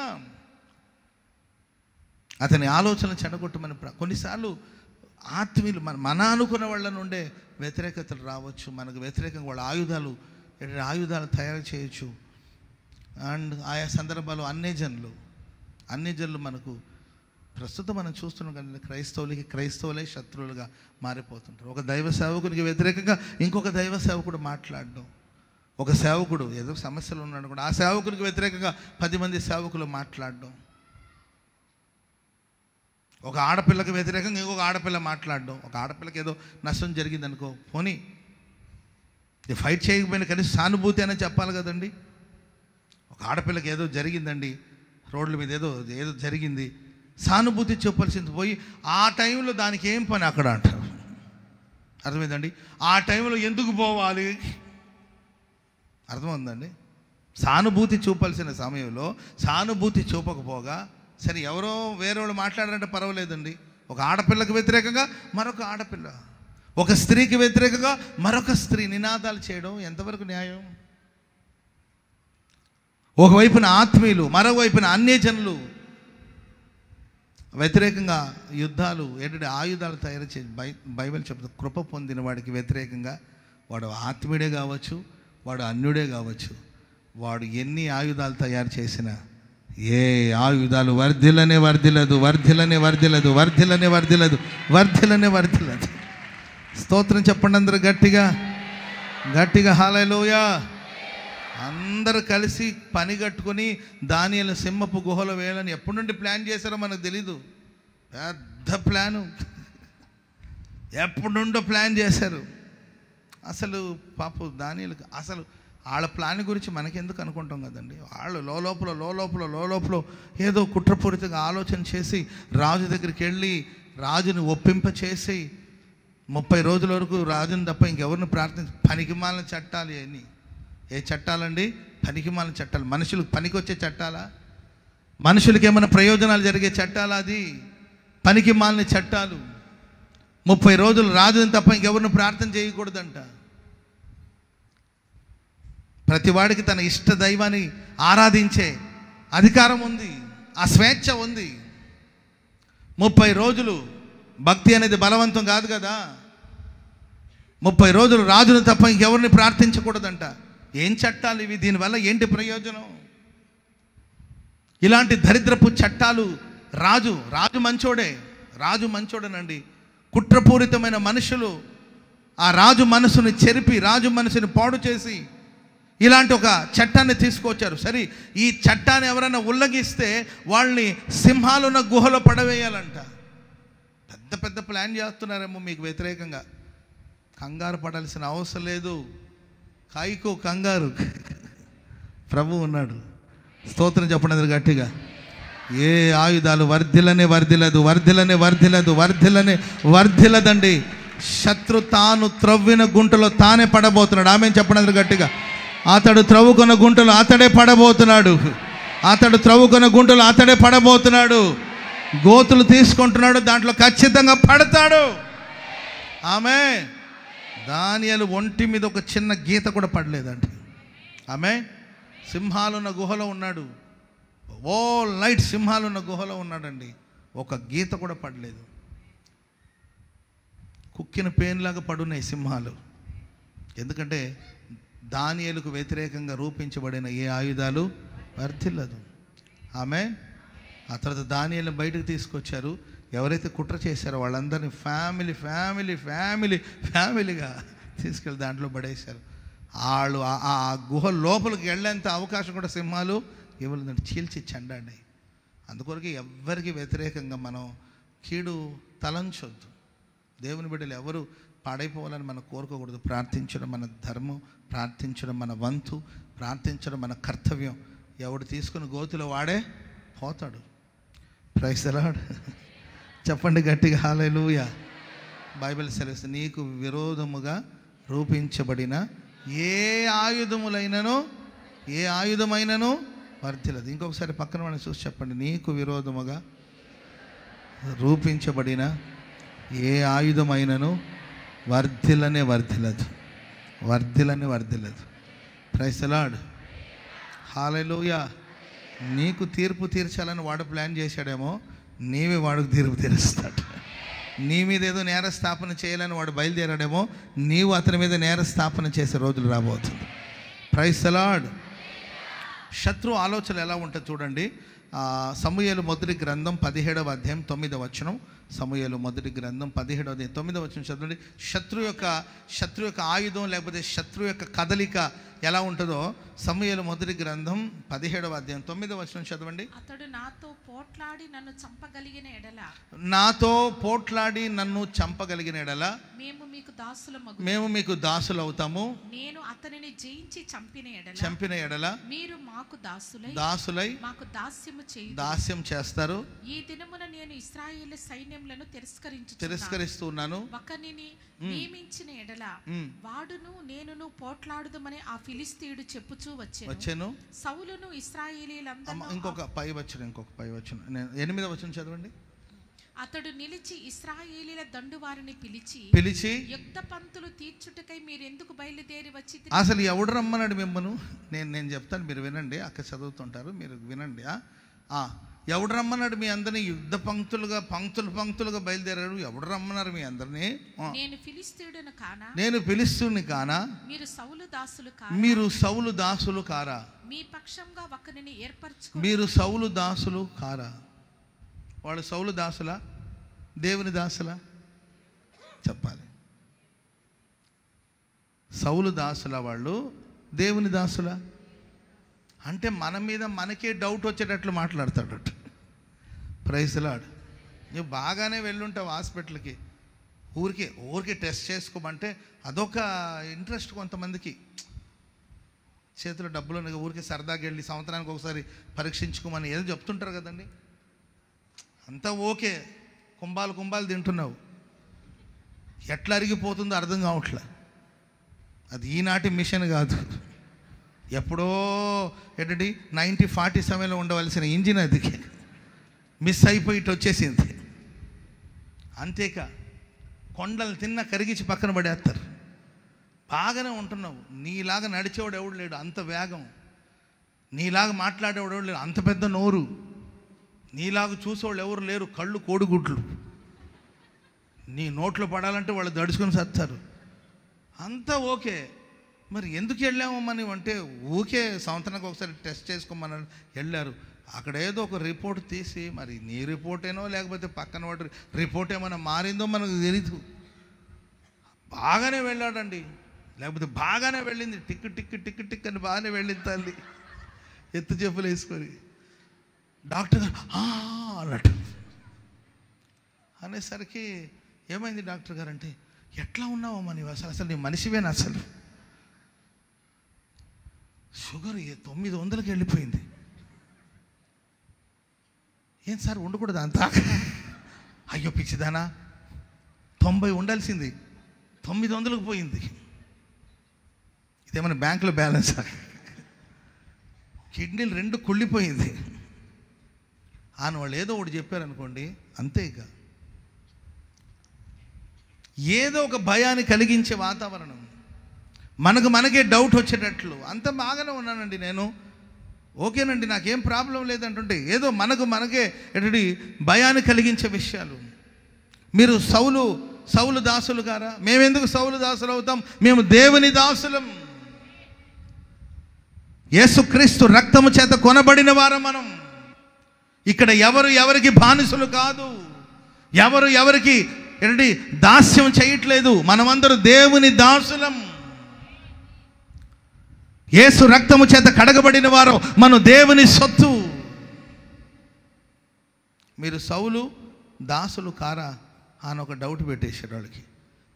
అతని ఆలోచన చెడగొట్టమని కొన్నిసార్లు ఆత్మీయులు మన అనుకున్న వాళ్ళ నుండే వ్యతిరేకతలు రావచ్చు, మనకు వ్యతిరేకంగా వాళ్ళ ఆయుధాలు తయారు చేయొచ్చు. అండ్ ఆయా సందర్భాలు అన్ని జనులు మనకు ప్రస్తుతం మనం చూస్తున్నాం కానీ క్రైస్తవులే శత్రువులుగా మారిపోతుంటారు. ఒక దైవ సేవకునికి వ్యతిరేకంగా ఇంకొక దైవ సేవకుడు మాట్లాడడం, ఒక సేవకుడు ఏదో సమస్యలు ఉన్నాడు కూడా ఆ సేవకునికి వ్యతిరేకంగా 10 మంది సేవకులు మాట్లాడడం, ఒక ఆడపిల్లకి వ్యతిరేకంగా ఇంకొక ఆడపిల్ల మాట్లాడడం, ఒక ఆడపిల్లకి ఏదో నష్టం జరిగింది అనుకో, పోనీ ఫైట్ చేయకపోయినా కనీసం సానుభూతి అనేది చెప్పాలి కదండి. ఒక ఆడపిల్లకి ఏదో జరిగిందండి, రోడ్ల మీద ఏదో జరిగింది, సానుభూతి చెప్పాల్సింది పోయి ఆ టైంలో దానికి ఏం పని అక్కడ అంటారు. అర్థమైందండి? ఆ టైంలో ఎందుకు పోవాలి? అర్థమవుతుందండి? సానుభూతి చూపాల్సిన సమయంలో సానుభూతి చూపకపోగా, సరే ఎవరో వేరే వాళ్ళు మాట్లాడారంటే పర్వాలేదండి, ఒక ఆడపిల్లకి వ్యతిరేకంగా మరొక ఆడపిల్ల, ఒక స్త్రీకి వ్యతిరేకంగా మరొక స్త్రీ నినాదాలు చేయడం ఎంతవరకు న్యాయం? ఒకవైపున ఆత్మీయులు, మరోవైపున అన్యజనులు వ్యతిరేకంగా యుద్ధాలు ఆయుధాలు తయారు చేసి బైబిల్ చెప్తుంది, కృప పొందిన వాడికి వ్యతిరేకంగా వాడు ఆత్మీయుడే కావచ్చు, వాడు అన్యుడే కావచ్చు, వాడు ఎన్ని ఆయుధాలు తయారు చేసినా ఏ ఆయుధాలు వర్ధిల్లదు. స్తోత్రం చెప్పండి అందరూ గట్టిగా హల్లెలూయా. అందరూ కలిసి పని కట్టుకొని దానియేలు సింహపు గుహలో వేయాలని ఎప్పటి నుండి ప్లాన్ చేశారో మనకు తెలీదు. పెద్ద ప్లాను, ఎప్పటి నుండో ప్లాన్ చేశారు. అసలు పాపం దానియేలుకి అసలు వాళ్ళ ప్లాన్ గురించి మనకెందుకు అనుకుంటాం కదండి. వాళ్ళు లోలోపల ఏదో కుట్రపూరితంగా ఆలోచన చేసి రాజు దగ్గరికి వెళ్ళి రాజుని ఒప్పింప చేసి 30 రోజుల వరకు రాజుని తప్ప ఇంకెవరిని పనికిమాలిన చట్టాలు ఇవన్నీ. ఏ చట్టాలండి? పనికిమాలిన చట్టాలు. మనుషులకు పనికొచ్చే చట్టాలా? మనుషులకి ఏమైనా ప్రయోజనాలు జరిగే చట్టాలా? అది పనికిమాలిన చట్టాలు. 30 రోజులు రాజుని తప్ప ఇంకెవరిని ప్రార్థన చేయకూడదంట. ప్రతివాడికి తన ఇష్ట దైవాన్ని ఆరాధించే అధికారం ఉంది, ఆ స్వేచ్ఛ ఉంది. 30 రోజులు భక్తి అనేది బలవంతం కాదు కదా. 30 రోజులు రాజును తప్ప ఇంకెవరిని ప్రార్థించకూడదంట. ఏం చట్టాలు ఇవి? దీనివల్ల ఏంటి ప్రయోజనం? ఇలాంటి దరిద్రపు చట్టాలు. రాజు మంచోడేనండి. కుట్రపూరితమైన మనుషులు ఆ రాజు మనసుని చెరిపి, రాజు మనసుని పాడు చేసి ఇలాంటి ఒక చట్టాన్ని తీసుకొచ్చారు. సరే, ఈ చట్టాన్ని ఎవరైనా ఉల్లంఘిస్తే వాళ్ళని సింహాలున్న గుహలో పడవేయాలంట. పెద్ద పెద్ద ప్లాన్ చేస్తున్నారేమో మీకు వ్యతిరేకంగా. కంగారు పడాల్సిన అవసరం లేదు. కాయికో కంగారు, ప్రభు ఉన్నాడు. స్తోత్రం చెప్పండి గట్టిగా. ఏ ఆయుధాలు వర్ధిల్లదండి. శత్రు తాను త్రవ్విన గుంటలో తానే పడబోతున్నాడు. ఆమె చెప్పండి గట్టిగా. అతడు త్రవ్వుకున్న గుంటలో అతడే పడబోతున్నాడు. గోతులు తీసుకుంటున్నాడు, దాంట్లో ఖచ్చితంగా పడతాడు. ఆమె దానియేలు ఒంటి మీద ఒక చిన్న గీత కూడా పడలేదండి. ఆమె సింహాలున్న గుహలో ఉన్నాడు. ఓల్ నైట్ సింహాలున్న గుహలో ఉన్నాడండి. ఒక గీత కూడా పడలేదు. కుక్కిన పేన్లాగా పడున్నాయి సింహాలు. ఎందుకంటే దానియేలుకు వ్యతిరేకంగా రూపించబడిన ఏ ఆయుధాలు వర్ధిల్లదు. ఆమె ఆ తర్వాత దానియేలుని బయటకు తీసుకొచ్చారు. ఎవరైతే కుట్ర చేశారో వాళ్ళందరినీ ఫ్యామిలీగా తీసుకెళ్ళి దాంట్లో పడేశారు. వాళ్ళు ఆ గుహ లోపలికి వెళ్ళేంత అవకాశం కూడా సింహాలు ఇవ్వలేదండి. చీల్చి చెండాడినాయి. అందుకొరకు ఎవ్వరికి వ్యతిరేకంగా మనం కీడు తలంచొద్దు. దేవుని బిడ్డలు ఎవరు పాడైపోవాలని మనం కోరుకోకూడదు. ప్రార్థించడం మన ధర్మం, ప్రార్థించడం మన వంతు, ప్రార్థించడం మన కర్తవ్యం. ఎవడు తీసుకుని గోతులో వాడే పోతాడు. Praise the Lord. చెప్పండి గట్టిగా హల్లెలూయా. బైబిల్ సెలవిస్తుంది, నీకు విరోధముగా రూపించబడిన ఏ ఆయుధమైనను వర్ధిల్లదు. ఇంకొకసారి పక్కన వాళ్ళని చూసి చెప్పండి, నీకు విరోధముగా రూపించబడిన ఏ ఆయుధమైనను వర్ధిల్లదు. Praise the Lord. హల్లెలూయా. నీకు తీర్పు తీర్చాలని వాడు ప్లాన్ చేశాడేమో, నీవే వాడికి తీర్పు తీరుస్తాడు. నీ మీద ఏదో నేర స్థాపన చేయాలని వాడు బయలుదేరాడేమో, నీవు అతని మీద నేర స్థాపన చేసే రోజులు రాబోతుంది. Praise the Lord. శత్రు ఆలోచనలు ఎలా ఉంటుంది చూడండి. సమూయేలు మొదటి గ్రంథం 17వ అధ్యాయం 9వ వచనం. సమూయేలు మొదటి గ్రంథం 17వ అధ్యాయం 9వ వచనం చదవండి. శత్రు యొక్క ఆయుధం లేకపోతే శత్రు యొక్క కదలిక ఎలా ఉంటుందో సమూయేలు మొదటి గ్రంథం 17వ అధ్యాయం 9వ వచనం చదవండి. అతడు నాతో పోట్లాడి నన్ను చంపగలిగిన ఎడల మేము మీకు దాసులవుతాము. నేను అతనిని జయించి చంపిన ఎడల మీరు మాకు దాసులై మాకు దాస్యం చేస్తారు. ఈ దినమున నేను ఇశ్రాయేలు సైన్యములను తిరస్కరిస్తున్నాను. ఒకనిని నియమించిన ఎడల వాడును నేనును పోట్లాడుదమని ఆ ఫిలిస్తీయుడు చెప్పుచూ వచ్చెను. సౌలును ఇశ్రాయేలీయులందరూ. ఇంకొక పై వచనం 8వ వచనం చదవండి. అతడు నిలిచి ఇశ్రాయేలీయుల దండు వారిని పిలిచి యుద్ధ పంతులు తీర్చుటకై మీరు ఎందుకు బయలుదేరి వచ్చి. అసలు ఎవడు రమ్మన్నాడు మిమ్మను? నేను చెప్తాను, మీరు వినండి. అక్కడ చదువుతుంటారు, మీరు వినండి. ఎవడు రమ్మన్నాడు మీ అందరినీ? యుద్ధ పంక్తులుగా బయలుదేరాడు. ఎవడు రమ్మన్నారు మీ అందరినీ? నేను ఫిలిష్తీయుడిని కానా? మీరు సౌలు దాసులు కారా? మీ పక్షంగా ఒకరిని ఏర్పరచుకో. మీరు సౌలు దాసులు కారా? వాళ్ళు సౌలు దాసులా, దేవుని దాసులా? చెప్పాలి. సౌలు దాసులా, వాళ్ళు దేవుని దాసులా? అంటే మన మీద మనకే డౌట్ వచ్చేటట్లు మాట్లాడతాడు. Praise the Lord. నువ్వు బాగానే వెళ్ళుంటావు హాస్పిటల్కి, ఊరికి టెస్ట్ చేసుకోమంటే అదొక ఇంట్రెస్ట్ కొంతమందికి. చేతిలో డబ్బులు ఉన్నాయి, ఊరికి సరదాగా వెళ్ళి సంవత్సరానికి ఒకసారి పరీక్షించుకోమని ఏదో చెప్తుంటారు కదండి. అంతా ఓకే, కుంభాలు తింటున్నావు. ఎట్లా అరిగిపోతుందో అర్థం కావట్లే. అది ఈనాటి మిషన్ కాదు, ఎప్పుడో 1947లో ఉండవలసిన ఇంజిన్ అది మిస్ అయిపోయి ఇటు వచ్చేసింది. అంతేకా కొండలు తిన్న కరిగించి పక్కన పడేస్తారు. బాగానే ఉంటున్నావు, నీలాగా నడిచేవాడు ఎవడు లేడు అంత వేగం, నీలాగా మాట్లాడేవాడు ఎవడు లేడు అంత పెద్ద నోరు, నీలాగా చూసేవాళ్ళు ఎవరు లేరు, కళ్ళు కోడిగుడ్లు, నీ నోట్లో పడాలంటే వాళ్ళు దడుచుకొని సత్తారు, అంతా ఓకే. మరి ఎందుకు వెళ్ళాము మనం అంటే ఊకే సంవత్సరానికి ఒకసారి టెస్ట్ చేసుకోమని వెళ్ళారు. అక్కడ ఏదో ఒక రిపోర్ట్ తీసి, మరి నీ రిపోర్టేనో లేకపోతే పక్కన వాడి రిపోర్ట్ ఏమైనా మారిందో మనకు తెలీదు. బాగానే వెళ్ళాడండి, లేకపోతే బాగానే వెళ్ళింది, టిక్ టిక్ టిక్ టిక్ అని బాగానే వెళ్ళింది తల్లి ఎత్తు చెప్పులు వేసుకొని. డాక్టర్ గారు అన్నట్టు అనేసరికి ఏమైంది డాక్టర్ గారు అంటే, ఎట్లా ఉన్నావమ్మా నీవు, అసలు నీ మనిషివేనా, అసలు షుగర్ 900కి వెళ్ళిపోయింది. ఏం సార్ ఉండకూడదు అంతా? అయ్యో పిచ్చిదానా, 90 ఉండాల్సింది 900కి పోయింది. ఇదేమన్నా బ్యాంకులో బ్యాలెన్సా? కిడ్నీలు 2 కుళ్ళిపోయింది అని వాళ్ళు ఏదో ఒకటి చెప్పారనుకోండి, అంతే. ఇక ఏదో ఒక భయాన్ని కలిగించే వాతావరణం, మనకే డౌట్ వచ్చేటట్లు. అంత బాగానే ఉన్నానండి నేను, ఓకేనండి, నాకేం ప్రాబ్లం లేదంటుంటే ఏదో మనకే ఎటువంటి భయాన్ని కలిగించే విషయాలు. మీరు సౌలు దాసులు గారా? మేమెందుకు సౌలు దాసులు అవుతాం? మేము దేవుని దాసులం. యేసుక్రీస్తు రక్తము చేత కొనబడిన వారం మనం. ఇక్కడ ఎవరికి బానిసలు కాదు, ఎవరికి ఏంటి దాస్యం చేయట్లేదు. మనమందరూ దేవుని దాసులం. యేసు రక్తము చేత కడగబడిన వారు మనం దేవుని సొత్తు. మీరు సౌలు దాసులు కారా అని ఒక డౌట్ పెట్టేశారు వాళ్ళకి.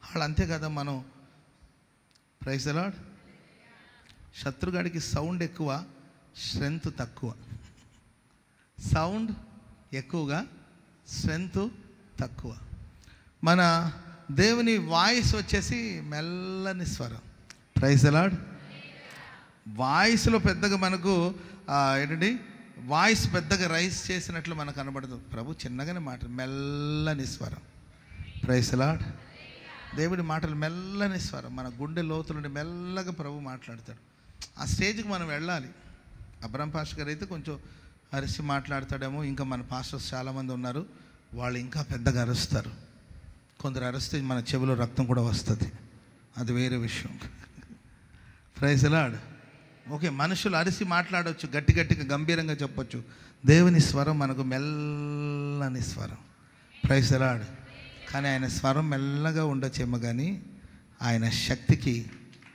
వాళ్ళు అంతే కదా, మనం ప్రైజ్ ది లార్డ్. శత్రుగాడికి సౌండ్ ఎక్కువ, స్ట్రెంత్ తక్కువ. సౌండ్ ఎక్కువగా, స్ట్రెంత్ తక్కువ. మన దేవుని వాయిస్ వచ్చేసి మెల్లని స్వరం. Praise the Lord. వాయిస్లో పెద్దగా మనకు ఏంటండి, వాయిస్ పెద్దగా రైస్ చేసినట్లు మనకు కనబడదు. ప్రభు చిన్నగానే మాట, మెల్లని స్వరం. Praise the Lord. దేవుడి మాటలు మెల్లని స్వరం, మన గుండె లోతు నుండి మెల్లగా ప్రభు మాట్లాడతాడు. ఆ స్టేజ్కి మనం వెళ్ళాలి. అబ్రహం పాస్టర్ గారు అయితే కొంచెం అరిసి మాట్లాడతాడేమో, ఇంకా మన పాస్టర్స్ చాలామంది ఉన్నారు, వాళ్ళు ఇంకా పెద్దగా అరుస్తారు. కొందరు అరిస్తే మన చెవిలో రక్తం కూడా వస్తుంది, అది వేరే విషయం. Praise the lord. ఓకే, మనుషులు అరిసి మాట్లాడవచ్చు, గట్టిగా గంభీరంగా చెప్పొచ్చు. దేవుని స్వరం మనకు మెల్లని స్వరం. Praise the Lord. కానీ ఆయన స్వరం మెల్లగా ఉండొచ్చేమో, కానీ ఆయన శక్తికి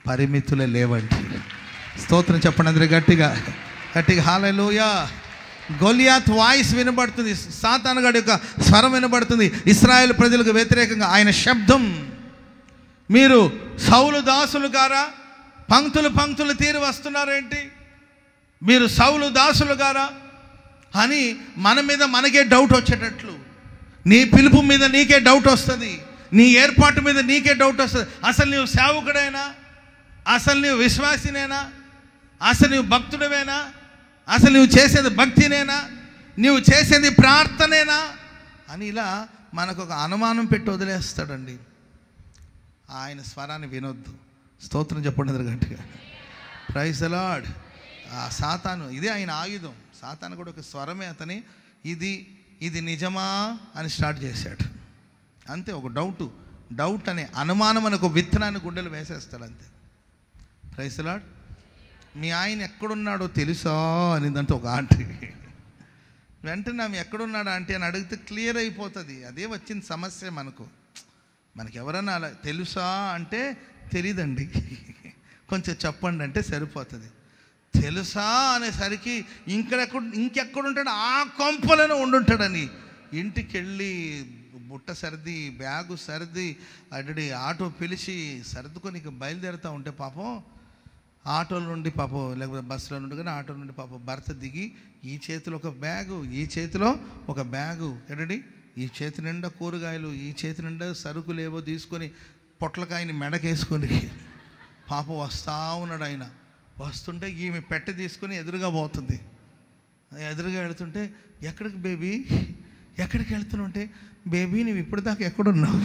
పరిమితులే లేవండి. స్తోత్రం చెప్పండి అందరూ గట్టిగా హల్లెలూయా. గొలియాత్ వాయిస్ వినబడుతుంది, సాతానుగాడి యొక్క స్వరం వినబడుతుంది, ఇశ్రాయేలు ప్రజలకు వ్యతిరేకంగా ఆయన శబ్దం. మీరు సౌలు దాసులు గారా? పంక్తులు తీరి వస్తున్నారేంటి? మీరు సౌలు దాసులు గారా అని మన మీద మనకే డౌట్ వచ్చేటట్లు, నీ పిలుపు మీద నీకే డౌట్ వస్తుంది, నీ ఏర్పాటు మీద నీకే డౌట్ వస్తుంది. అసలు నీవు సేవకుడైనా? అసలు నీవు విశ్వాసినేనా? అసలు నీవు భక్తుడివేనా? అసలు నువ్వు చేసేది భక్తినేనా? నువ్వు చేసేది ప్రార్థనేనా అని ఇలా మనకు ఒక అనుమానం పెట్టి వదిలేస్తాడండి. ఆయన స్వరాన్ని వినొద్దు. స్తోత్రం చెప్పండి గట్టిగా. Praise the Lord. ఆ సాతాను ఇదే ఆయన ఆయుధం. సాతాను కూడా ఒక స్వరమే అతని, ఇది నిజమా అని స్టార్ట్ చేశాడు. అంతే, ఒక డౌట్ అనే అనుమానం అని ఒక విత్తనాన్ని గుండెలు వేసేస్తాడు అంతే. Praise the lord. మీ ఆయన ఎక్కడున్నాడో తెలుసా అనిందంటే ఒక ఆంటీ, వెంటనే ఆమె ఎక్కడున్నాడు ఆంటీ అని అడిగితే క్లియర్ అయిపోతుంది. అదే వచ్చింది సమస్య మనకి ఎవరన్నా అలా తెలుసా అంటే తెలీదండి, కొంచెం చెప్పండి అంటే సరిపోతుంది. తెలుసా అనేసరికి ఇంకెక్కడుంటాడు, ఆ కొంపలను ఉండుంటాడని ఇంటికి వెళ్ళి బుట్ట సర్ది, బ్యాగు సర్ది, అడ్డడి ఆటో పిలిచి సర్దుకొని బయలుదేరుతూ ఉంటే పాపం ఆటోల నుండి పాపం, లేకపోతే బస్సులో నుండి కానీ ఆటో నుండి పాపం భర్త దిగి ఈ చేతిలో ఒక బ్యాగు, ఈ చేతిలో ఒక బ్యాగు, ఏంటండి ఈ చేతి నిండా కూరగాయలు, ఈ చేతి నిండా సరుకులు ఏవో తీసుకొని పొట్లకాయని మెడకేసుకొని పాప వస్తూ ఉన్నాడు. ఆయన వస్తుంటే ఈమె పెట్టె తీసుకొని ఎదురుగా పోతుంది. ఎదురుగా వెళుతుంటే, ఎక్కడికి బేబీ, ఎక్కడికి వెళ్తున్నావు అంటే, బేబీ నువ్వు ఇప్పటిదాకా ఎక్కడున్నావు,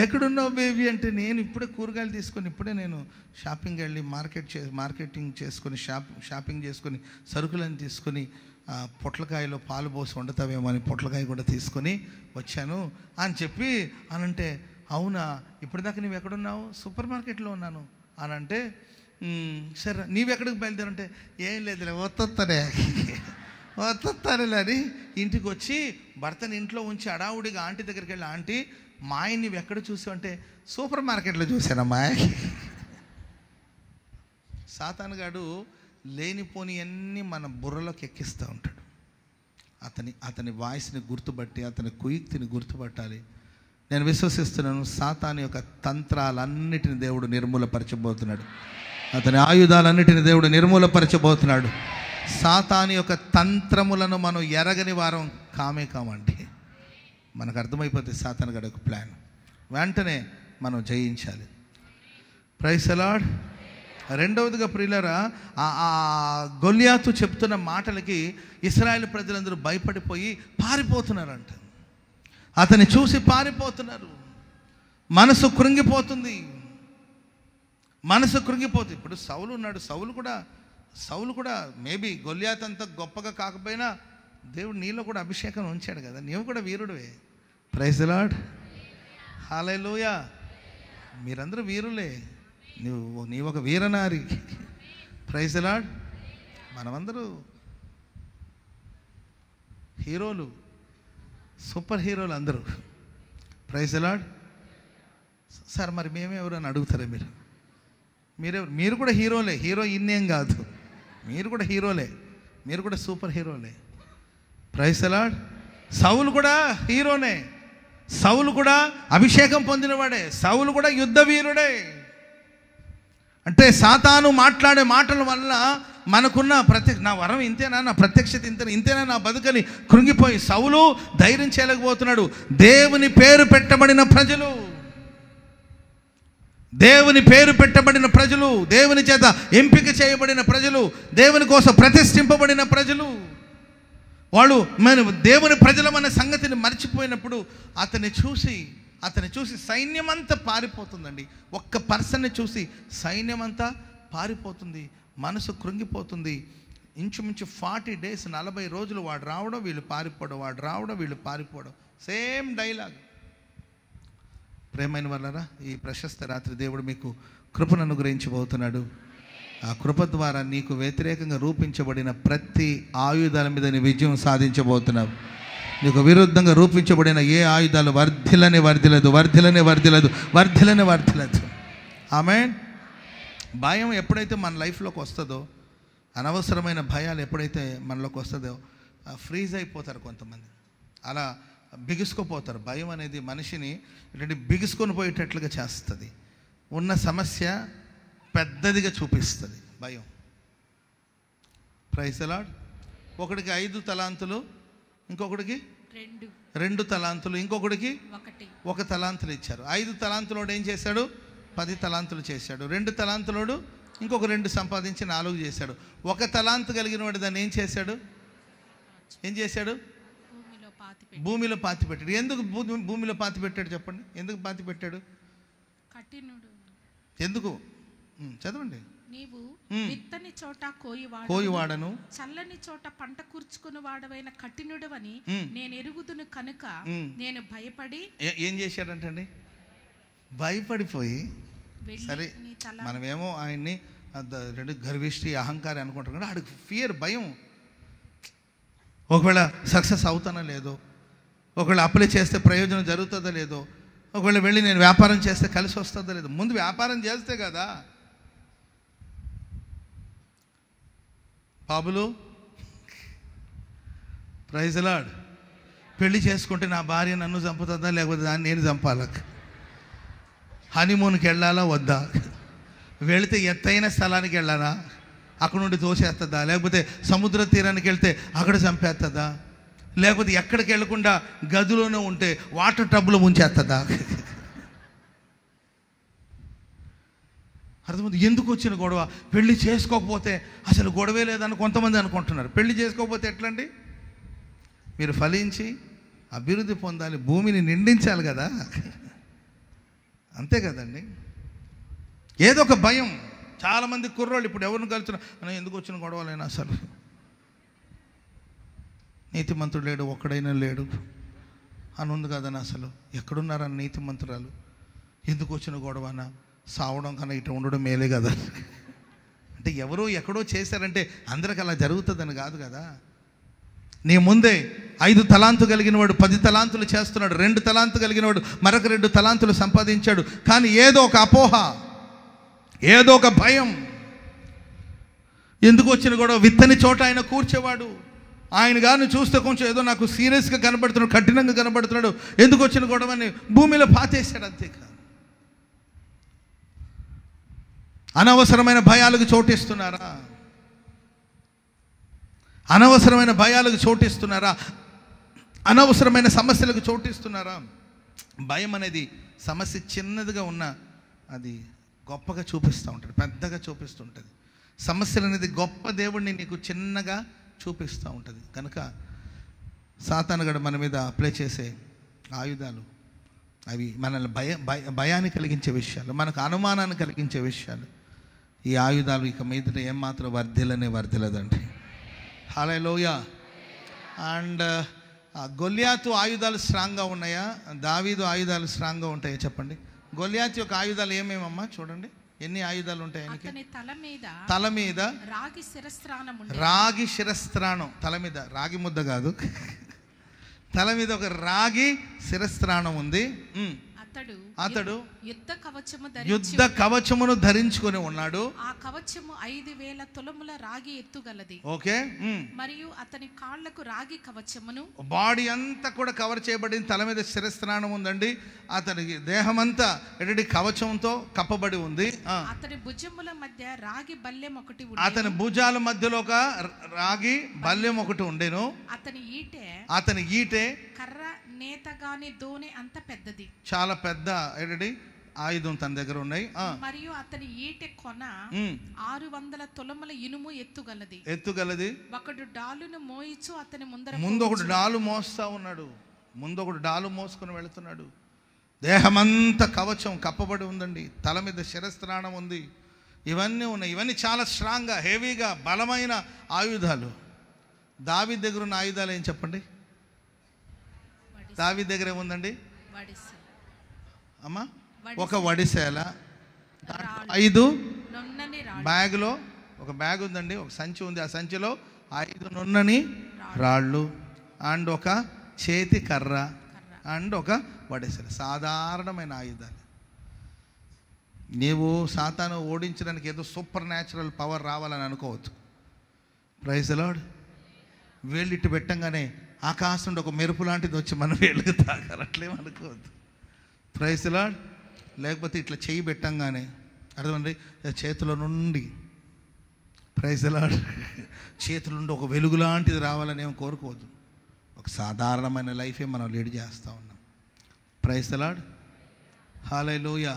ఎక్కడున్నావు బేబీ అంటే, నేను ఇప్పుడే కూరగాయలు తీసుకొని ఇప్పుడే నేను షాపింగ్ వెళ్ళి మార్కెటింగ్ చేసుకొని షాపింగ్ చేసుకొని సరుకులను తీసుకొని పొట్లకాయలో పాలు పోసి వండుతావేమో అని పొట్లకాయ కూడా తీసుకొని వచ్చాను అని చెప్పి అనంటే, అవునా ఇప్పటిదాకా నువ్వు ఎక్కడున్నావు? సూపర్ మార్కెట్లో ఉన్నాను అని అంటే, సరే నీవెక్కడికి బయలుదేరంటే, ఏం లేదులే వస్తారేలే అని ఇంటికి వచ్చి భర్తని ఇంట్లో ఉంచి అడావుడిగా ఆంటీ దగ్గరికి వెళ్ళి, ఆంటీ మా ఆయన నువ్వు ఎక్కడ చూసావు అంటే, సూపర్ మార్కెట్లో చూశానమ్మా. సాతానుగాడు లేనిపోని అన్నీ మన బుర్రలోకి ఎక్కిస్తూ ఉంటాడు. అతని వాయిస్ని గుర్తుపట్టి, అతని కుయుక్తిని గుర్తుపట్టాలి. నేను విశ్వసిస్తున్నాను, సాతాను యొక్క తంత్రాలన్నిటిని దేవుడు నిర్మూలపరచబోతున్నాడు. అతని ఆయుధాలన్నిటిని దేవుడు నిర్మూలపరచబోతున్నాడు. సాతాను యొక్క తంత్రములను మనం ఎరగని వారం కామండి. మనకు అర్థమైపోతుంది సాతాను గడ ప్లాన్. వెంటనే మనం జయించాలి. Praise the Lord. రెండవదిగా ప్రియులారా, ఆ గొల్యాతు చెప్తున్న మాటలకి ఇశ్రాయేలు ప్రజలందరూ భయపడిపోయి పారిపోతున్నారంట. అతన్ని చూసి పారిపోతున్నారు. మనసు కృంగిపోతుంది. ఇప్పుడు సౌలు ఉన్నాడు. సౌలు కూడా మేబీ గొల్యాతు అంత గొప్పగా కాకపోయినా దేవుడు నీలో కూడా అభిషేకం ఉంచాడు కదా, నీవు కూడా వీరుడివే. Praise the Lord. హల్లెలూయా. మీరందరూ వీరులే. నీవు ఒక వీరనారి. Praise the Lord. మనమందరూ హీరోలు, సూపర్ హీరోలు అందరూ. Praise the lord. సార్ మరి మేమెవరు అని అడుగుతారా మీరు కూడా హీరోలే. హీరో ఇన్నేం కాదు, మీరు కూడా హీరోలే, మీరు కూడా సూపర్ హీరోలే. Praise the Lord. సౌలు కూడా హీరోనే. సౌలు కూడా అభిషేకం పొందినవాడే. సౌలు కూడా యుద్ధ వీరుడే. అంటే సాతాను మాట్లాడే మాటల వల్ల మనకున్న నా వరం ఇంతేనా, నా ప్రత్యక్షత ఇంతేనా, నా బతుకని కృంగిపోయి సౌలు ధైర్యం చేయలేకపోతున్నాడు. దేవుని పేరు పెట్టబడిన ప్రజలు, దేవుని చేత ఎంపిక చేయబడిన ప్రజలు, దేవుని కోసం ప్రతిష్ఠింపబడిన ప్రజలు, వాళ్ళు మనం దేవుని ప్రజలమనే సంగతిని మర్చిపోయినప్పుడు అతన్ని చూసి సైన్యమంతా పారిపోతుందండి. ఒక్క పర్సన్ని చూసి సైన్యమంతా పారిపోతుంది. మనసు కృంగిపోతుంది. ఇంచుమించు 40 days 40 రోజులు వాడు రావడం, వీళ్ళు పారిపోవడం, సేమ్ డైలాగ్. ప్రేమైన వాళ్ళరా, ఈ ప్రశస్త రాత్రి దేవుడు మీకు కృపను అనుగ్రహించబోతున్నాడు. ఆ కృప ద్వారా నీకు వ్యతిరేకంగా రూపించబడిన ప్రతి ఆయుధాల మీద నీ విజయం సాధించబోతున్నావు. నీకు విరుద్ధంగా రూపించబడిన ఏ ఆయుధాలు వర్ధిల్లదు. ఆమేన్. భయం ఎప్పుడైతే మన లైఫ్లోకి వస్తుందో, అనవసరమైన భయాలు ఎప్పుడైతే మనలోకి వస్తుందో, ఫ్రీజ్ అయిపోతారు కొంతమంది. అలా బిగుసుకుపోతారు. భయం అనేది మనిషిని బిగుసుకొని పోయేటట్లుగా చేస్తుంది. ఉన్న సమస్య పెద్దదిగా చూపిస్తుంది భయం. Praise the Lord. ఒకడికి 5 తలాంతులు, ఇంకొకడికి 2 తలాంతులు, ఇంకొకడికి 1 తలాంతులు ఇచ్చారు. 5 తలాంతులోడు ఏం చేశాడు? 10 తలాంతులు చేశాడు. 2 తలాంతులోడు ఇంకొక 2 సంపాదించి 4 చేశాడు. 1 తలాంతు కలిగిన వాడు దాన్ని ఏం చేశాడు? భూమిలో పాతి పెట్టాడు. ఎందుకు భూమిలో పాతి పెట్టాడు చెప్పండి? ఎందుకు పాతి పెట్టాడు? ఎందుకు? చదవండి. నీవు విత్తని చోట కోయివాడను, చల్లని చోట పంట కూర్చుకుని వాడవైన కఠినుడవని నేను ఎరుగుదును కనుక నేను భయపడి. ఏం చేశాడంటండి? భయపడిపోయి. సరే, మనమేమో ఆయన్ని గర్విష్టి అహంకారి అనుకుంటాం కదా, ఆడికి ఫియర్, భయం. ఒకవేళ సక్సెస్ అవుతానో లేదో, ఒకవేళ అప్లై చేస్తే ప్రయోజనం జరుగుతుందో లేదో, ఒకవేళ వెళ్ళి నేను వ్యాపారం చేస్తే కలిసి వస్తుందో లేదో. ముందు వ్యాపారం చేస్తే కదా. బాబులు, ప్రైజ్ ది లార్డ్. పెళ్లి చేసుకుంటే నా భార్య నన్ను చంపుతుందా లేకపోతే దాన్ని నేను చంపాల? హనీమూన్కి వెళ్ళాలా వద్దా? వెళితే ఎత్తైన స్థలానికి వెళ్ళాలా? అక్కడ నుండి తోసేస్తుందా? లేకపోతే సముద్ర తీరానికి వెళ్తే అక్కడ చంపేస్తుందా? లేకపోతే ఎక్కడికి వెళ్ళకుండా గదిలోనే ఉంటే వాటర్ టబ్లో ముంచేస్తుందా? అర్థమైంది? ఎందుకు వచ్చిన గొడవ? పెళ్లి చేసుకోకపోతే అసలు గొడవే లేదని కొంతమంది అనుకుంటున్నారు. పెళ్లి చేసుకోకపోతే ఎట్లండి? మీరు ఫలించి అభివృద్ధి పొందాలి, భూమిని నిండించాలి కదా, అంతే కదండి. ఏదో ఒక భయం. చాలామంది కుర్రోళ్ళు ఇప్పుడు ఎవరిని కలుస్తున్నా, ఎందుకు వచ్చిన గొడవలైనా అసలు నీతిమంతుడు లేడు, ఒక్కడైనా లేడు అని ఉంది కదన్నా. అసలు ఎక్కడున్నారన్న నీతిమంతురాలు? ఎందుకు వచ్చిన గొడవనా? సావడం కన్నా ఇటు ఉండడం మేలే కదా. అంటే ఎవరో ఎక్కడో చేశారంటే అందరికి అలా జరుగుతుందని కాదు కదా. నీ ముందే 5 తలాంతు కలిగిన వాడు 10 తలాంతులు చేస్తున్నాడు, 2 తలాంతు కలిగిన వాడు మరొక 2 తలాంతులు సంపాదించాడు. కానీ ఏదో ఒక అపోహ, ఏదో ఒక భయం. ఎందుకు వచ్చిన గొడవ? విత్తని చోట ఆయన కూర్చేవాడు. ఆయన గారిని చూస్తే కొంచెం ఏదో నాకు సీరియస్గా కనబడుతున్నాడు, కఠినంగా కనబడుతున్నాడు, ఎందుకు వచ్చిన గొడవని భూమిలో పాతేశాడు. అంతేకాదు, అనవసరమైన భయాలకు చోటిస్తున్నారా? అనవసరమైన భయాలకు చోటిస్తున్నారా? అనవసరమైన సమస్యలకు చోటిస్తున్నారా? భయం అనేది సమస్య చిన్నదిగా ఉన్న అది గొప్పగా చూపిస్తూ ఉంటుంది, పెద్దగా చూపిస్తుంటుంది. సమస్యలు అనేది గొప్ప దేవుడిని నీకు చిన్నగా చూపిస్తూ ఉంటుంది. కనుక సాతానుగాడు మన మీద అప్లై చేసే ఆయుధాలు అవి మనల్ని భయాన్ని కలిగించే విషయాలు, మనకు అనుమానాన్ని కలిగించే విషయాలు. ఈ ఆయుధాలు ఇక మీదట ఏమాత్రం వర్ధిల్లదండి. హల్లెలూయా. అండ్ గొల్యాతు ఆయుధాలు స్ట్రాంగ్గా ఉన్నాయా? దావీదు ఆయుధాలు స్ట్రాంగ్గా ఉంటాయా? చెప్పండి. గొల్యాతు యొక్క ఆయుధాలు ఏమేమమ్మా? చూడండి, ఎన్ని ఆయుధాలు ఉంటాయి ఆయనకి? తల మీద రాగి శిరస్త్రాణం. తల మీద రాగి ముద్ద కాదు, తల మీద ఒక రాగి శిరస్త్రాణం ఉంది. అతడు యుద్ధ కవచమును ధరించుకొని ఉన్నాడు. ఆ కవచము 5,000 తులముల రాగి ఎత్తుగలది. ఓకే. మరియు అతని కాళ్లకు రాగి కవచమును, బాడీ అంతా కూడా కవర్ చేయబడింది. తల మీద శిరస్త్రాణం ఉందండి. అతనికి దేహమంతా ఎటువంటి కవచంతో కప్పబడి ఉంది. అతని భుజముల మధ్య రాగి బల్లెం ఒకటి, అతని భుజాల మధ్యలో ఒక రాగి బల్లెం ఒకటి ఉండేను. అతని ఈటె కర్ర నేతగాని దోనె అంత పెద్దది, చాలా పెద్ద ఏంటండి ఆయుధం తన దగ్గర ఉన్నాయి. మరియు అతని ఈటె కొన 600 తులముల ఇనుము ఎత్తుగలది. ఒకడు డాలును మోయిచు అతని ముందు ఒకడు డాలు మోస్తా ఉన్నాడు, ముందు ఒకడు డాలు మోసుకొని వెళుతున్నాడు. దేహమంతా కవచం కప్పబడి ఉందండి, తల మీద శిరస్త్రాణం ఉంది, ఇవన్నీ ఉన్నాయి. ఇవన్నీ చాలా స్ట్రాంగ్గా, హెవీగా, బలమైన ఆయుధాలు. దావీదు దగ్గర ఉన్న ఆయుధాలు ఏం చెప్పండి? దావీదు దగ్గర ఏముందండి అమ్మా? ఒక వడిసేల, 5 బ్యాగులో ఒక బ్యాగ్ ఉందండి, ఒక సంచి ఉంది. ఆ సంచిలో 5 నున్నని రాళ్ళు అండ్ ఒక చేతి కర్ర అండ్ ఒక వడిసేల. సాధారణమైన ఆయుధాలు. నీవు సాతాను ఓడించడానికి ఏదో సూపర్ న్యాచురల్ పవర్ రావాలని అనుకోవచ్చు. Praise the lord. వేళ్ళిట్టు పెట్టంగానే ఆకాశం నుండి ఒక మెరుపు లాంటిది వచ్చి మన వేళ్ళకి తాకాలి, అట్లేం అనుకోవద్దు. Praise the Lord. లేకపోతే ఇట్లా చెయ్యి పెట్టంగానే అర్థమండి చేతిలో నుండి, ప్రైజ్ ది లార్డ్, చేతుల నుండి ఒక వెలుగు లాంటిది రావాలని ఏం కోరుకోవద్దు. ఒక సాధారణమైన లైఫే మనం లీడ్ చేస్తూ ఉన్నాం. Praise the Lord. హల్లెలూయా.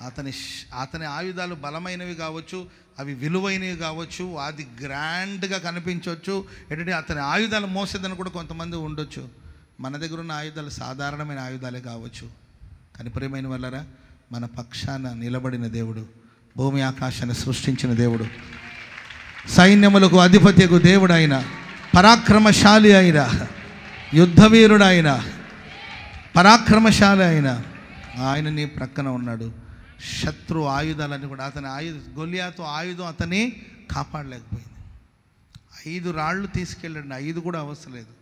అతని ఆయుధాలు బలమైనవి కావచ్చు, అవి విలువైనవి కావచ్చు, అది గ్రాండ్గా కనిపించవచ్చు. ఏంటంటే అతని ఆయుధాలు మోసేదని కూడా కొంతమంది ఉండొచ్చు. మన దగ్గర ఉన్న ఆయుధాలు సాధారణమైన ఆయుధాలే కావచ్చు. కానీ ప్రియమైన వాళ్ళరా, మన పక్షాన నిలబడిన దేవుడు, భూమి ఆకాశాన్ని సృష్టించిన దేవుడు, సైన్యములకు అధిపత్యకు దేవుడు అయిన, పరాక్రమశాలి అయిన, యుద్ధవీరుడు అయిన, పరాక్రమశాలి అయిన ఆయన నీ ప్రక్కన ఉన్నాడు. శత్రు ఆయుధాలన్నీ కూడా గొల్యాతు ఆయుధం అతన్ని కాపాడలేకపోయింది. 5 రాళ్ళు తీసుకెళ్ళండి, 5 కూడా అవసరం లేదు.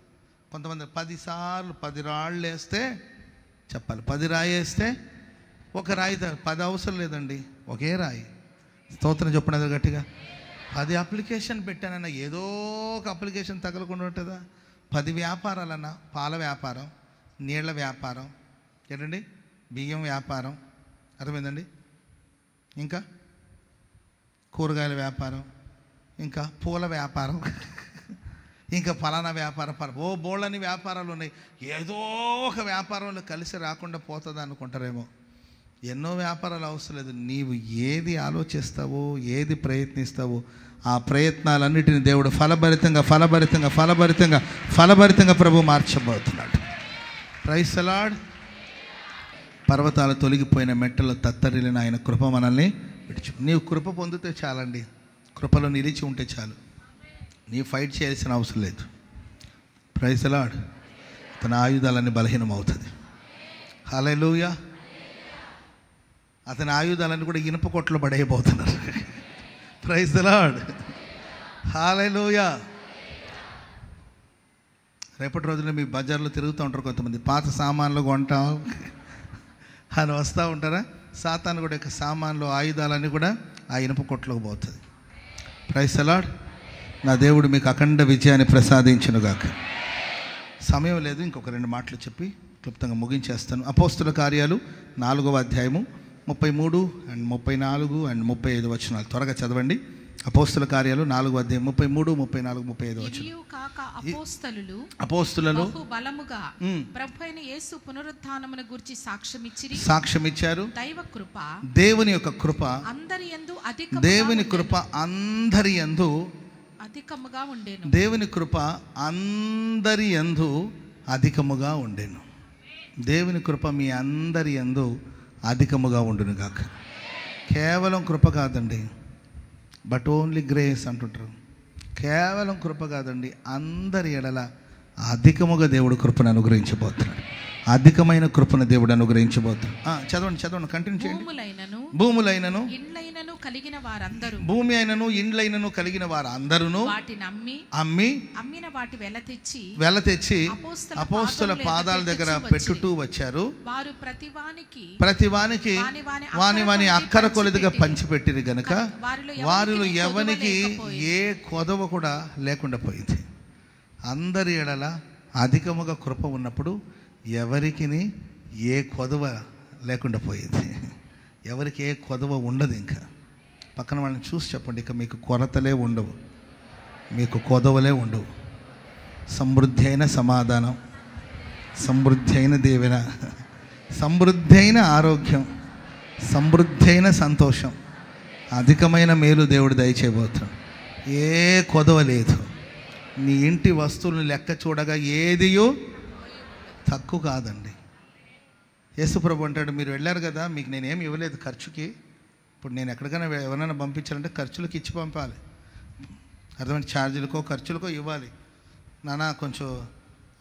కొంతమంది 10 సార్లు 10 రాళ్ళు వేస్తే చెప్పాలి, 10 రాయి వేస్తే ఒక రాయి, 10 అవసరం లేదండి, ఒకే రాయి. స్తోత్రం చెప్పినది గట్టిగా. 10 అప్లికేషన్ పెట్టానన్నా ఏదో ఒక అప్లికేషన్ తగలకుండా ఉంటుందా? 10 వ్యాపారాలన్నా, పాల వ్యాపారం, నీళ్ల వ్యాపారం, ఏంటండి బియ్యం వ్యాపారం, అర్థమైందండి, ఇంకా కూరగాయల వ్యాపారం, ఇంకా పూల వ్యాపారం, ఇంకా ఫలానా వ్యాపారం ఓ బోళ్ళని వ్యాపారాలు ఉన్నాయి, ఏదో ఒక వ్యాపారంలో కలిసి రాకుండా పోతుంది అనుకుంటారేమో. ఎన్నో వ్యాపారాలు అవసరం లేదు. నీవు ఏది ఆలోచిస్తావో, ఏది ప్రయత్నిస్తావో, ఆ ప్రయత్నాలన్నిటిని దేవుడు ఫలభరితంగా ప్రభు మార్చబోతున్నాడు. Praise the Lord. పర్వతాలు తొలగిపోయిన మెట్టలు తత్తరిల్లిన ఆయన కృప మనల్ని విడిచి. నీవు కృప పొందితే చాలండి, కృపలో నిలిచి ఉంటే చాలు. నీ ఫైట్ చేయాల్సిన అవసరం లేదు. Praise the Lord. తన ఆయుధాలన్నీ బలహీనమవుతుంది. హల్లెలూయా. అతని ఆయుధాలన్నీ కూడా ఇనుప కొట్లు పడేయబోతున్నారు. Praise the Lord. హల్లెలూయా. రేపటి రోజుల్లో మీ బజార్లో తిరుగుతూ ఉంటారు కొంతమంది, పాత సామాన్లు కొంటాం అని వస్తూ ఉంటారా. సాతాను కూడా యొక్క సామాన్లు, ఆయుధాలన్నీ కూడా ఆ ఇనుప కొట్లోకి పోతుంది. Praise the Lord. నా దేవుడు మీకు అఖండ విజయాన్ని ప్రసాదించునుగాక. సమయం లేదు, ఇంకొక 2 మాటలు చెప్పి క్లుప్తంగా ముగించేస్తాను. అపోస్తుల కార్యాలు 4వ అధ్యాయము 33 అండ్ 34 అండ్ 35 వచనాలు త్వరగా చదవండి. అపోస్తుల కార్యాలు 4వ అధ్యాయం 33, 34, 35 వచనాలు. అపోస్తులు బలముగా ప్రభువైన యేసు పునరుత్థానమును గురించి సాక్ష్యమిచ్చారు. దేవుని యొక్క కృప దేవుని కృప అందరి యందు అధికముగా ఉండెను. దేవుని కృప అందరి యందు అధికముగా ఉండెను. దేవుని కృప మీ అందరి యందు అధికముగా ఉండును గాక. కేవలం కృప కాదండి, బట్ ఓన్లీ గ్రేస్ అంటుంటారు. కేవలం కృప కాదండి, అందరి ఎడల అధికముగా దేవుడు కృపను అనుగ్రహించబోతున్నాడు. అధికమైన కృపను దేవుడు అనుగ్రహించబోతున్నాడు. చదవండి, కంటిన్యూ చేయండి. భూములైనను కలిగిన వారందరూ, భూమి అయినను ఇండ్లైనను కలిగిన వారందరూ వాటిని అమ్మిన వాటి వెల తెచ్చి అపోస్తల పాదాల దగ్గర పెట్టుతూ వచ్చారు. వారు ప్రతివానికి వాని అక్కర కొలదిగా పంచిపెట్టిరు గనుక వారిలో ఎవనికి ఏ కొదవ కూడా లేకుండా పోయింది. అందరి ఎడల అధికముగా కృప ఉన్నప్పుడు ఎవరికి ఏ కొదవ లేకుండా పోయింది. ఎవరికి ఏ కొదవ ఉండదు. ఇంకా పక్కన వాళ్ళని చూసి చెప్పండి, ఇక మీకు కొరతలే ఉండవు, మీకు కొదవలే ఉండవు. సమృద్ధి అయిన సమాధానం, సమృద్ధి అయిన దీవెన, సమృద్ధి అయిన ఆరోగ్యం, సమృద్ధి అయిన సంతోషం, అధికమైన మేలు దేవుడు దయచేయబోతున్నాడు. ఏ కొదవ లేదు. నీ ఇంటి వస్తువులను లెక్క చూడగా ఏదియో తక్కువ కాదండి. యేసుప్రభు అంటాడు, మీరు వెళ్ళారు కదా, మీకు నేనేమి ఇవ్వలేదు ఖర్చుకి. ఇప్పుడు నేను ఎక్కడికైనా ఎవరైనా పంపించాలంటే ఖర్చులకు ఇచ్చి పంపాలి. అర్థమైంది? ఛార్జీలకో ఖర్చులకో ఇవ్వాలి. నాన్న కొంచెం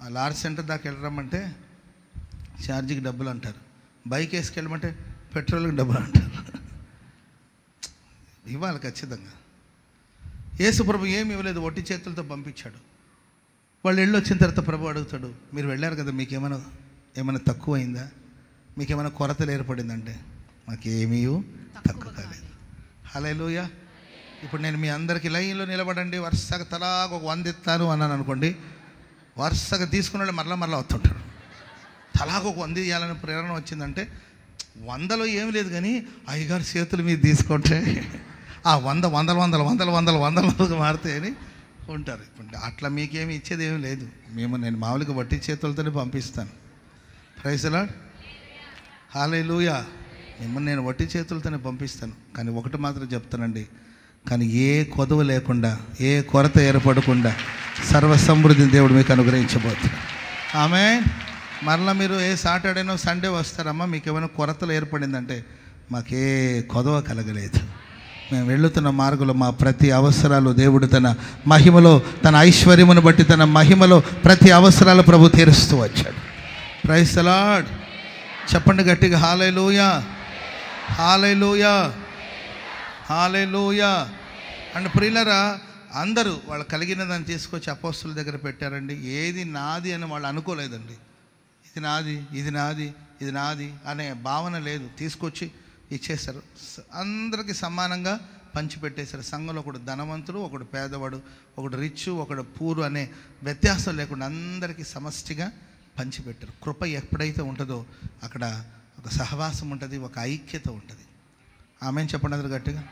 ఆ లార్జ్ సెంటర్ దాకా వెళ్ళరమ్మంటే ఛార్జీకి డబ్బులు అంటారు. బైక్ వేసుకెళ్ళమంటే పెట్రోల్కి డబ్బులు అంటారు. ఇవ్వాలి ఖచ్చితంగా. యేసుప్రభు ఏమి ఇవ్వలేదు, ఒట్టి చేతులతో పంపించాడు. వాళ్ళు వెళ్ళి వచ్చిన తర్వాత ప్రభు అడుగుతాడు, మీరు వెళ్ళారు కదా, మీకు ఏమైనా తక్కువ అయిందా, మీకు ఏమైనా కొరతలు ఏర్పడిందంటే మాకేమీ తక్కువ కాలేదు. హల్లెలూయా. ఇప్పుడు నేను మీ అందరికీ లైన్లో నిలబడండి, వరుసగా తలాగా ఒక 100 ఇస్తాను అన్నాను అనుకోండి, వరుసగా తీసుకున్న వాళ్ళు మరలా వస్తుంటారు. తలాగా ఒక 100 ఇవ్వాలని ప్రేరణ వచ్చిందంటే 100లో ఏమి లేదు, కానీ అయ్యగారు చేతులు మీద తీసుకుంటే ఆ 100 మారుతాయి అని ఉంటారు. ఇప్పుడు అట్లా మీకేమి ఇచ్చేది ఏమి లేదు. నేను మామూలుగా వట్టి చేతులతోనే పంపిస్తాను. Praise the Lord. హల్లెలూయా. మిమ్మల్ని నేను వట్టి చేతులతోనే పంపిస్తాను. కానీ ఒకటి మాత్రం చెప్తానండి, కానీ ఏ కొదవ లేకుండా, ఏ కొరత ఏర్పడకుండా సర్వసమృద్ధిని దేవుడు మీకు అనుగ్రహించబోతున్నాడు. ఆమేన్. మరలా మీరు ఏ సాటర్డేనో సండే వస్తారమ్మా, మీకు ఏమైనా కొరతలు ఏర్పడిందంటే మాకే కొదవ కలగలేదు. మేము వెళుతున్న మార్గంలో మా ప్రతి అవసరాలు దేవుడు తన మహిమలో, తన ఐశ్వర్యమును బట్టి తన మహిమలో ప్రతి అవసరాలు ప్రభు తీరుస్తూ వచ్చాడు. Praise the Lord. చెప్పండి గట్టిగా, హల్లెలూయా, హల్లెలూయా, హల్లెలూయా. అండ్ ప్రియులారా, అందరూ వాళ్ళు కలిగిన దాన్ని తీసుకొచ్చి అపోస్తుల దగ్గర పెట్టారండి. ఏది నాది అని వాళ్ళు అనుకోలేదండి. ఇది నాది అనే భావన లేదు. తీసుకొచ్చి ఇచ్చేశారు. అందరికీ సమానంగా పంచిపెట్టేశారు. సంఘంలో ఒకడు ధనవంతుడు, ఒకడు పేదవాడు, ఒకడు రిచ్, ఒకడు పూర్ అనే వ్యత్యాసం లేకుండా అందరికీ సమష్టిగా పంచిపెట్టారు. కృప ఎప్పుడైతే ఉంటుందో అక్కడ ఒక సహవాసం ఉంటుంది, ఒక ఐక్యత ఉంటుంది. ఆమెను చెప్పండి అందరు గట్టిగా.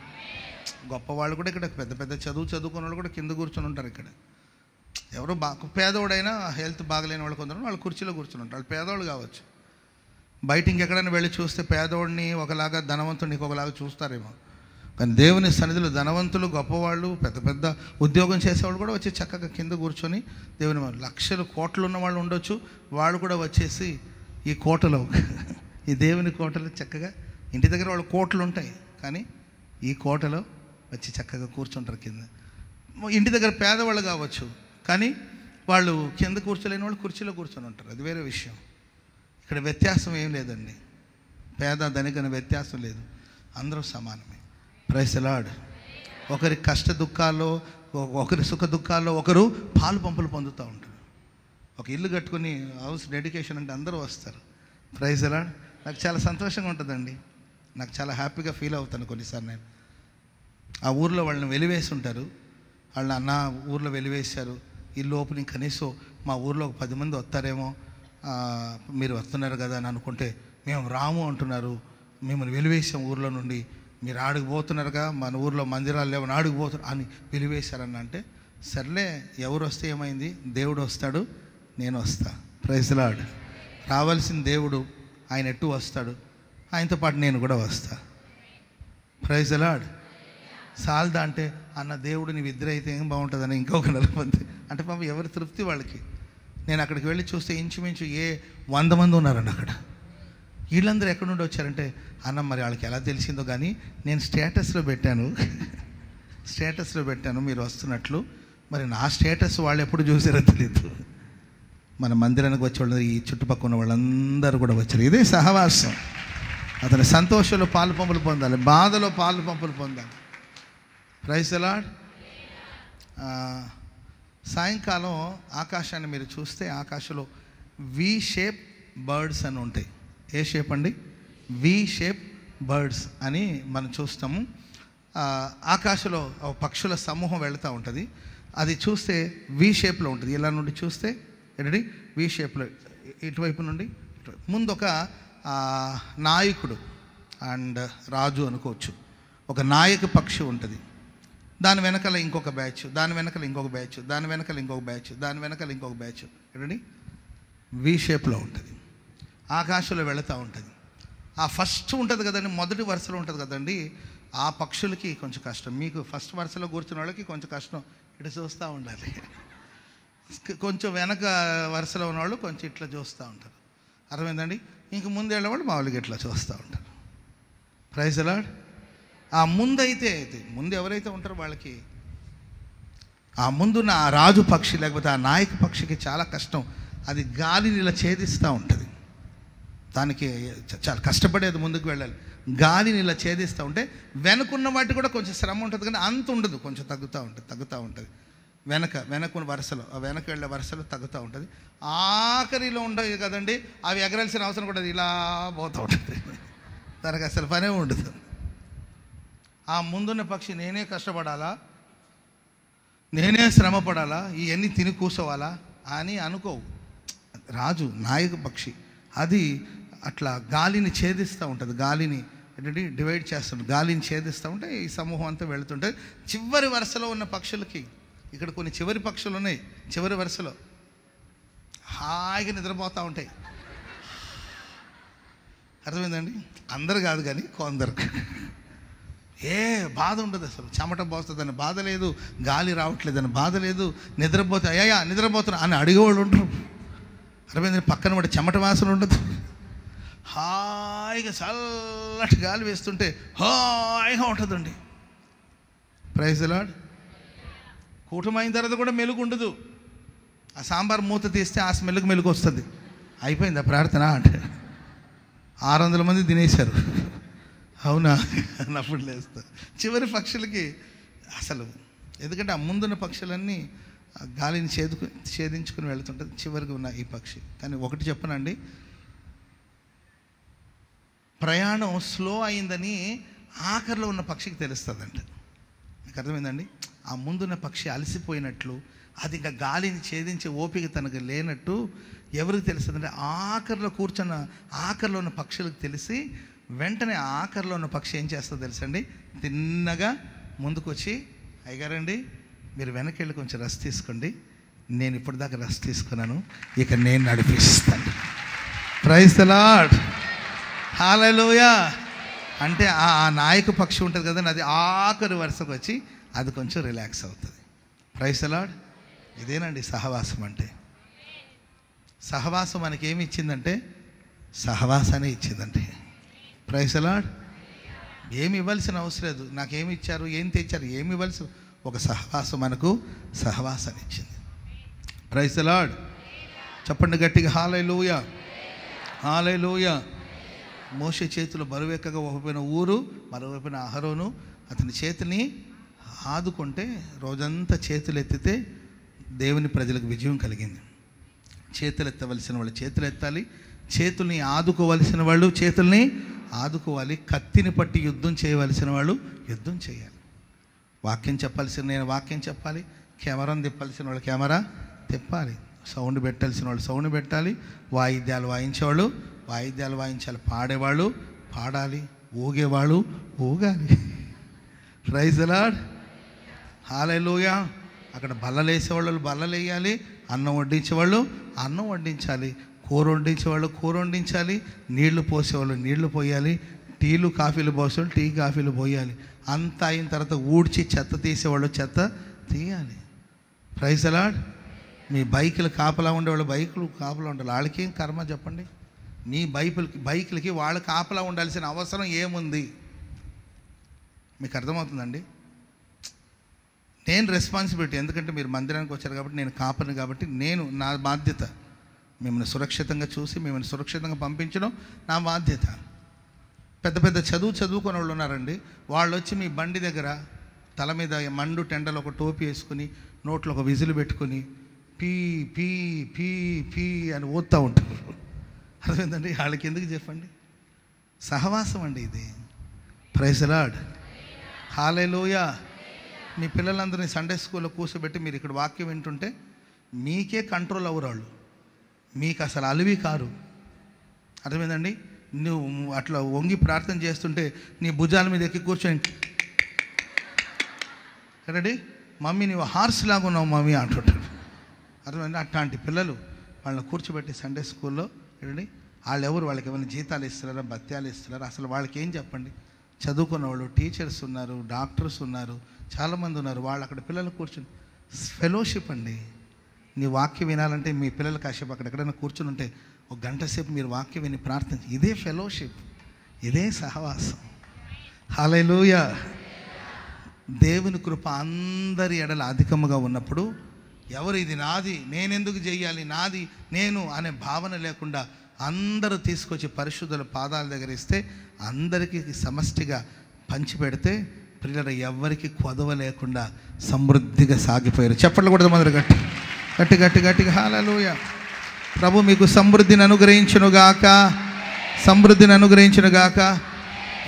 గొప్పవాళ్ళు కూడా ఇక్కడ పెద్ద చదువుకున్న వాళ్ళు కూడా కింద కూర్చొని ఉంటారు. ఇక్కడ ఎవరో పేదోడైనా హెల్త్ బాగలేని వాళ్ళు కొందరు వాళ్ళు కుర్చీలో కూర్చుని ఉంటారు, వాళ్ళు పేదోళ్ళు కావచ్చు. బయట ఇంకెక్కడైనా వెళ్ళి చూస్తే పేదోడిని ఒకలాగా ధనవంతుడిని ఒకలాగా చూస్తారేమో. కానీ దేవుని సన్నిధిలో ధనవంతులు, గొప్పవాళ్ళు, పెద్ద పెద్ద ఉద్యోగం చేసేవాళ్ళు కూడా వచ్చి చక్కగా కింద కూర్చొని దేవుని లక్షలు కోట్లు ఉన్న వాళ్ళు ఉండొచ్చు, వాళ్ళు కూడా వచ్చేసి ఈ కోటలో ఈ దేవుని కోటలో చక్కగా, ఇంటి దగ్గర వాళ్ళు కోట్లు ఉంటాయి కానీ ఈ కోటలో వచ్చి చక్కగా కూర్చుంటారు కింద. ఇంటి దగ్గర పేదవాళ్ళు కావచ్చు కానీ వాళ్ళు కింద కూర్చోలేని వాళ్ళు కుర్చీలో కూర్చొని ఉంటారు, అది వేరే విషయం. ఇక్కడ వ్యత్యాసం ఏం లేదండి, పేద ధనికన వ్యత్యాసం లేదు, అందరూ సమానమే. Praise the Lord. ఒకరి కష్ట దుఃఖాల్లో, ఒకరి సుఖ దుఃఖాల్లో ఒకరు పాలు పంపులు పొందుతూ ఉంటారు. ఒక ఇల్లు కట్టుకుని హౌస్ డెడికేషన్ అంటే అందరూ వస్తారు. Praise the Lord. నాకు చాలా సంతోషంగా ఉంటుందండి, నాకు చాలా హ్యాపీగా ఫీల్ అవుతాను కొన్నిసార్లు. నేను ఆ ఊర్లో వాళ్ళని వెలివేసి ఉంటారు, వాళ్ళని అన్న ఊర్లో వెలివేశారు, ఇల్లు ఓపెనింగ్ కనీసం మా ఊర్లో ఒక 10 మంది వస్తారేమో, మీరు వస్తున్నారు కదా అని అనుకుంటే మేము రాము అంటున్నారు, మిమ్మల్ని వెలివేసాం ఊర్లో నుండి, మీరు ఆడికి పోతున్నారుగా, మన ఊర్లో మందిరాలు లేవని ఆడికి పోతున్నారు అని వెలివేశారని అంటే, సర్లే ఎవరు వస్తే ఏమైంది, దేవుడు వస్తాడు, నేను వస్తా. Praise the Lord. రావాల్సిన దేవుడు, ఆయన ఎటు వస్తాడు, ఆయనతో పాటు నేను కూడా వస్తా. Praise the lord. సాల్దా అంటే అన్న దేవుడు నీవు ఇద్దరు అయితే ఏం బాగుంటుందని ఇంకొక 40 మంది అంటే పాపం ఎవరి తృప్తి వాళ్ళకి. నేను అక్కడికి వెళ్ళి చూస్తే ఇంచుమించు 100 మంది ఉన్నారండి అక్కడ. వీళ్ళందరూ ఎక్కడి నుండి వచ్చారంటే, అన్న మరి వాళ్ళకి ఎలా తెలిసిందో కానీ నేను స్టేటస్లో పెట్టాను మీరు వస్తున్నట్లు, మరి నా స్టేటస్ వాళ్ళు ఎప్పుడు చూసారో తెలియదు. మన మందిరానికి వచ్చే వాళ్ళు ఈ చుట్టుపక్కల ఉన్న వాళ్ళందరూ కూడా వచ్చారు. ఇదే సహవాసం. అతని సంతోషంలో పాలు పంపులు పొందాలి, బాధలో పాలు పంపులు పొందాలి. Praise the Lord. సాయంకాలం ఆకాశాన్ని మీరు చూస్తే ఆకాశంలో వి షేప్ బర్డ్స్ అని ఉంటాయి. ఏ షేప్ అండి? వి షేప్ బర్డ్స్ అని మనం చూస్తాము. ఆకాశంలో పక్షుల సమూహం వెళుతూ ఉంటుంది. అది చూస్తే వి షేప్లో ఉంటుంది. ఇలా నుండి చూస్తే ఏంటండి వి షేప్లో, ఇటువైపు నుండి ముందు ఒక నాయకుడు అండ్ రాజు అనుకోవచ్చు, ఒక నాయక పక్షి ఉంటుంది. దాని వెనకాల ఇంకొక బ్యాచ్, దాని వెనకాల ఇంకొక బ్యాచ్, దాని వెనకాల ఇంకొక బ్యాచ్, దాని వెనకాల ఇంకొక బ్యాచ్. ఏంటండి వి షేప్లో ఉంటుంది, ఆకాశంలో వెళుతూ ఉంటుంది. ఆ ఫస్ట్ ఉంటుంది కదండి, మొదటి వరుసలో ఉంటుంది కదండి, ఆ పక్షులకి కొంచెం కష్టం. మీకు ఫస్ట్ వరుసలో కూర్చున్న వాళ్ళకి కొంచెం కష్టం, ఇటు చూస్తూ ఉండాలి. కొంచెం వెనక వరుసలో ఉన్నవాళ్ళు కొంచెం ఇట్లా చూస్తూ ఉంటారు, అర్థమైందండి. ఇంక ముందు వెళ్ళేవాళ్ళు మామూలుగా ఇట్లా చూస్తూ ఉంటారు. Praise the Lord. ఆ ముందు ఎవరైతే ఉంటారో వాళ్ళకి, ఆ ముందున్న ఆ రాజు పక్షి లేకపోతే ఆ నాయక పక్షికి చాలా కష్టం. అది గాలిని ఇలా ఛేదిస్తూ ఉంటుంది, దానికి చాలా కష్టపడేది ముందుకు వెళ్ళాలి. గాలిని ఇలా ఛేదిస్తూ ఉంటే వెనకున్న వాటి కూడా కొంచెం శ్రమ ఉంటుంది కానీ అంత ఉండదు, కొంచెం తగ్గుతూ ఉంటుంది. వెనకున్న వరుసలో, ఆ వెనక వెళ్ళే వరుసలో తగ్గుతూ ఉంటుంది. ఆఖరిలో ఉండవు కదండి, అవి ఎగరాల్సిన అవసరం కూడా ఇలా పోతూ ఉంటుంది, దానికి అసలు పనే ఉండదు. ఆ ముందున్న పక్షి నేనే కష్టపడాలా, నేనే శ్రమ పడాలా, ఇవన్నీ తిని కూర్చోవాలా అని అనుకోవు. రాజు నాయక పక్షి అది అట్లా గాలిని ఛేదిస్తూ ఉంటుంది, గాలిని ఏంటంటే డివైడ్ చేస్తుంది, గాలిని ఛేదిస్తూ ఉంటే ఈ సమూహం అంతా వెళుతుంటుంది. చివరి వరుసలో ఉన్న పక్షులకి, ఇక్కడ కొన్ని చివరి పక్షులు ఉన్నాయి, చివరి వరుసలో హాయిగా నిద్రపోతూ ఉంటాయి. అర్థమైందండి? అందరు కాదు కానీ కొందరు. ఏ బాధ ఉండదు, అసలు చెమట పోస్తుందని బాధ లేదు, గాలి రావట్లేదని బాధ లేదు, నిద్రపోతే అయ్యా నిద్రపోతున్నా అని అడిగేవాళ్ళు ఉంటారు. అర్థమైందండి? పక్కన వాడి చెమట వాసన ఉండదు, హాయిగా చల్లటి గాలి వేస్తుంటే హాయిగా ఉంటుందండి. Praise the lord. కూటమైన తర్వాత కూడా మెలుగు ఉండదు. ఆ సాంబార్ మూత తీస్తే ఆ స్మెల్కి మెలుగు వస్తుంది. అయిపోయింది ఆ ప్రార్థన అంటే 600 మంది తినేశారు, అవునా అన్నప్పుడు లేస్తారు. చివరి పక్షులకి అసలు, ఎందుకంటే ఆ ముందున్న పక్షులన్నీ గాలిని ఛేదించుకుని వెళుతుంటుంది, చివరికి ఉన్న ఈ పక్షి. కానీ ఒకటి చెప్పనండి, ప్రయాణం స్లో అయిందని ఆఖరిలో ఉన్న పక్షికి తెలుస్తుందంట. మీకు అర్థమైందండి? ఆ ముందున్న పక్షి అలసిపోయినట్లు, అది ఇంకా గాలిని ఛేదించే ఓపిక తనకు లేనట్టు ఎవరికి తెలుస్తుందంటే ఆఖరిలో ఉన్న పక్షులకు తెలిసి వెంటనే ఆఖరిలో ఉన్న పక్షి ఏం చేస్తుందో తెలుసండి, తిన్నగా ముందుకు వచ్చి, అయ్యగారండి మీరు వెనకెళ్ళి కొంచెం రెస్ట్ తీసుకోండి, నేను ఇప్పటిదాకా రెస్ట్ తీసుకున్నాను, ఇక నేను నడిపిస్తాను. Praise the Lord. హల్లెలూయా. అంటే ఆ నాయక పక్షి ఉంటుంది కదండి, అది ఆఖరి వరుసకు వచ్చి అది కొంచెం రిలాక్స్ అవుతుంది. Praise the Lord. ఇదేనండి సహవాసం అంటే. సహవాసం మనకి ఏమి ఇచ్చిందంటే సహవాసాన్ని ఇచ్చిందండి. Praise the lord. ఏమి ఇవ్వాల్సిన అవసరం లేదు. నాకేమి ఇచ్చారు, ఏం తెచ్చారు, ఏమి ఇవ్వాల్సిన, ఒక సహవాసం మనకు సహవాసాన్ని ఇచ్చింది. Praise the Lord. చెప్పండి గట్టిగా హల్లెలూయా, హల్లెలూయా. మోషే చేతులు బరువెక్కగా ఒకవైపున ఊరు, మరోవైపున అహరోను అతని చేతిని ఆదుకుంటే రోజంతా చేతులు ఎత్తితే దేవుని ప్రజలకు విజయం కలిగింది. చేతులు ఎత్తవలసిన వాళ్ళు చేతులు ఎత్తాలి, చేతుల్ని ఆదుకోవలసిన వాళ్ళు చేతుల్ని ఆదుకోవాలి. కత్తిని పట్టి యుద్ధం చేయవలసిన వాళ్ళు యుద్ధం చేయాలి. వాక్యం చెప్పాల్సిన నేను వాక్యం చెప్పాలి, కెమెరాను తిప్పాల్సిన వాళ్ళు కెమెరా తిప్పాలి, సౌండ్ పెట్టాల్సిన వాళ్ళు సౌండ్ పెట్టాలి, వాయిద్యాలు వాయించేవాళ్ళు వాయిద్యాలు వాయించాలి, పాడేవాళ్ళు పాడాలి, ఊగేవాళ్ళు ఊగాలి. Praise the Lord. హల్లెలూయా. అక్కడ బల్లలు వేసేవాళ్ళు బల్లలు వేయాలి, అన్నం వడ్డించేవాళ్ళు అన్నం వడ్డించాలి, కూర వండించేవాళ్ళు కూర వండించాలి, నీళ్లు పోసేవాళ్ళు నీళ్లు పోయాలి, టీలు కాఫీలు పోసేవాళ్ళు టీ కాఫీలు పోయాలి. అంతా అయిన తర్వాత ఊడ్చి చెత్త తీసేవాళ్ళు చెత్త తీయాలి. Praise the lord. మీ బైకులు కాపలా ఉండేవాళ్ళు బైకులు కాపలా ఉండాలి. వాళ్ళకేం కర్మ చెప్పండి? మీ బైకులకి వాళ్ళు కాపలా ఉండాల్సిన అవసరం ఏముంది? మీకు అర్థమవుతుందండి? నేను రెస్పాన్సిబిలిటీ, ఎందుకంటే మీరు మందిరానికి వచ్చారు కాబట్టి, నేను కాపరిని కాబట్టి, నేను నా బాధ్యత మిమ్మల్ని సురక్షితంగా చూసి మిమ్మల్ని సురక్షితంగా పంపించడం నా బాధ్యత. పెద్ద పెద్ద చదువుకునే వాళ్ళు ఉన్నారండి, వాళ్ళు వచ్చి మీ బండి దగ్గర తల మీద మండు టెండలో ఒక టోపీ వేసుకుని నోట్లో ఒక విజిల్ పెట్టుకుని పీ పీ పీ పీ అని ఊదుతూ ఉంటారు. అర్థమైందండి? వాళ్ళకి ఎందుకు చెప్పండి? సహవాసం అండి ఇది. Praise the Lord. హల్లెలూయా. మీ పిల్లలందరినీ సండే స్కూల్లో కూర్చోబెట్టి మీరు ఇక్కడ వాక్యం వింటుంటే మీకే కంట్రోల్ అవ్వరు వాళ్ళు, మీకు అసలు అలివి కారు. అర్థమైందండి? నువ్వు అట్లా వంగి ప్రార్థన చేస్తుంటే నీ భుజాల మీద ఎక్కి కూర్చొని కదండి మమ్మీ నువ్వు హార్స్ లాగా ఉన్నావు మమ్మీ అంటుంటారు. అర్థమైంది? అట్లాంటి పిల్లలు వాళ్ళని కూర్చోబెట్టి సండే స్కూల్లో కదండి, వాళ్ళు ఎవరు, వాళ్ళకి ఏమైనా జీతాలు ఇస్తున్నారా భత్యాలు ఇస్తున్నారా? అసలు వాళ్ళకి ఏం చెప్పండి? చదువుకున్న వాళ్ళు టీచర్స్ ఉన్నారు, డాక్టర్స్ ఉన్నారు, చాలామంది ఉన్నారు. వాళ్ళు అక్కడ పిల్లలు కూర్చొని ఫెలోషిప్ అండి. నీ వాక్యం వినాలంటే మీ పిల్లలు కాసేపు అక్కడ ఎక్కడైనా కూర్చుని ఉంటే ఒక గంట సేపు మీరు వాక్యం విని ప్రార్థన, ఇదే ఫెలోషిప్, ఇదే సహవాసం. హల్లెలూయా. దేవుని కృప అందరి ఎడల అధికముగా ఉన్నప్పుడు ఎవరు ఇది నాది నేనెందుకు చెయ్యాలి నాది నేను అనే భావన లేకుండా అందరూ తీసుకొచ్చి పరిశుద్ధుల పాదాల దగ్గర ఇస్తే అందరికీ సమష్టిగా పంచిపెడితే పిల్లల ఎవరికి కొదవ లేకుండా సమృద్ధిగా సాగిపోయారు. చెప్పట్లు కూడా మొదలు గట్టి గట్టి గట్టి గట్టిగా హల్లెలూయా. ప్రభు మీకు సమృద్ధిని అనుగ్రహించునుగాక, సమృద్ధిని అనుగ్రహించునుగాక.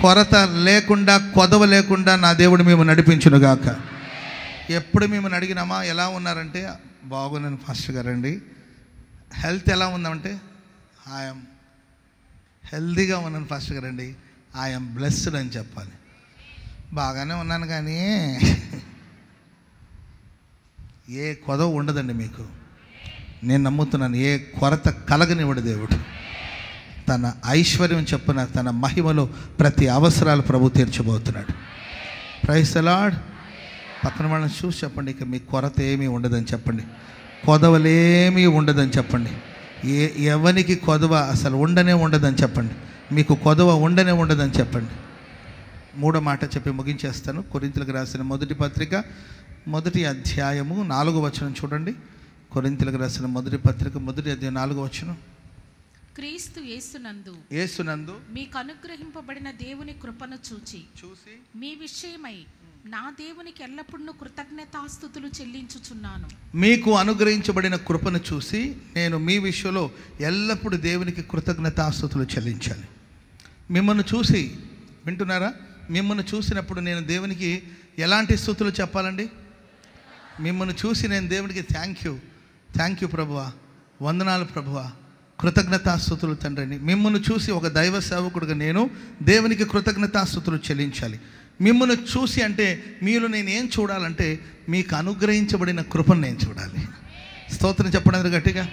కొరత లేకుండా కొదవ లేకుండా నా దేవుడు మేము నడిపించునుగాక. ఎప్పుడు మేము అడిగినామా ఎలా ఉన్నారంటే బాగున్నాను ఫాస్టర్ గారండి. హెల్త్ ఎలా ఉందంటే ఐఎమ్ హెల్దీగా ఉన్నాను ఫాస్టర్ గారండి, ఐఎమ్ బ్లెస్డ్ అని చెప్పాలి. బాగానే ఉన్నాను కానీ ఏ కొదవ ఉండదండి మీకు. నేను నమ్ముతున్నాను ఏ కొరత కలగనివ్వడు దేవుడు. తన ఐశ్వర్యం చెప్పున తన మహిమలో ప్రతి అవసరాలు ప్రభు తీర్చబోతున్నాడు. Praise the Lord. పక్కన వాళ్ళని చూసి చెప్పండి, ఇక మీ కొరత ఏమీ ఉండదని చెప్పండి, కొదవలేమీ ఉండదని చెప్పండి. ఎవరికి కొదవ అసలు ఉండనే ఉండదని చెప్పండి, మీకు కొదవ ఉండనే ఉండదని చెప్పండి. మూడో మాట చెప్పి ముగించేస్తాను. కొరింథీయులకు రాసిన మొదటి పత్రిక 1వ అధ్యాయము 4వ వచనం చూడండి. కొరింథీయులకు రాసిన మొదటి పత్రిక 1వ అధ్యాయం 4వ వచనం. క్రీస్తు యేసునందు మీకు అనుగ్రహింపబడిన దేవుని కృపను చూచి మీ విషయమై నా దేవునికి ఎల్లప్పుడూ కృతజ్ఞతాస్తుతులు చెల్లించుచున్నాను. మీకు అనుగ్రహించబడిన కృపను చూసి నేను మీ విషయంలో ఎల్లప్పుడూ దేవునికి కృతజ్ఞతాస్తుతులు చెల్లించాలి. మిమ్మల్ని చూసి, వింటున్నారా? మిమ్మల్ని చూసినప్పుడు నేను దేవునికి ఎలాంటి స్తుతులు చెప్పాలండి? మిమ్మల్ని చూసి నేను దేవునికి థ్యాంక్ యూ ప్రభువా, వందనాలు ప్రభువా, కృతజ్ఞతాస్తుతులు తండ్రిని. మిమ్మల్ని చూసి ఒక దైవ సేవకుడిగా నేను దేవునికి కృతజ్ఞతాస్తుతులు చెల్లించాలి. మిమ్మల్ని చూసి అంటే మీరు నేను ఏం చూడాలంటే మీకు అనుగ్రహించబడిన కృపను నేను చూడాలి. స్తోత్రం చెప్పండి గట్టిగా.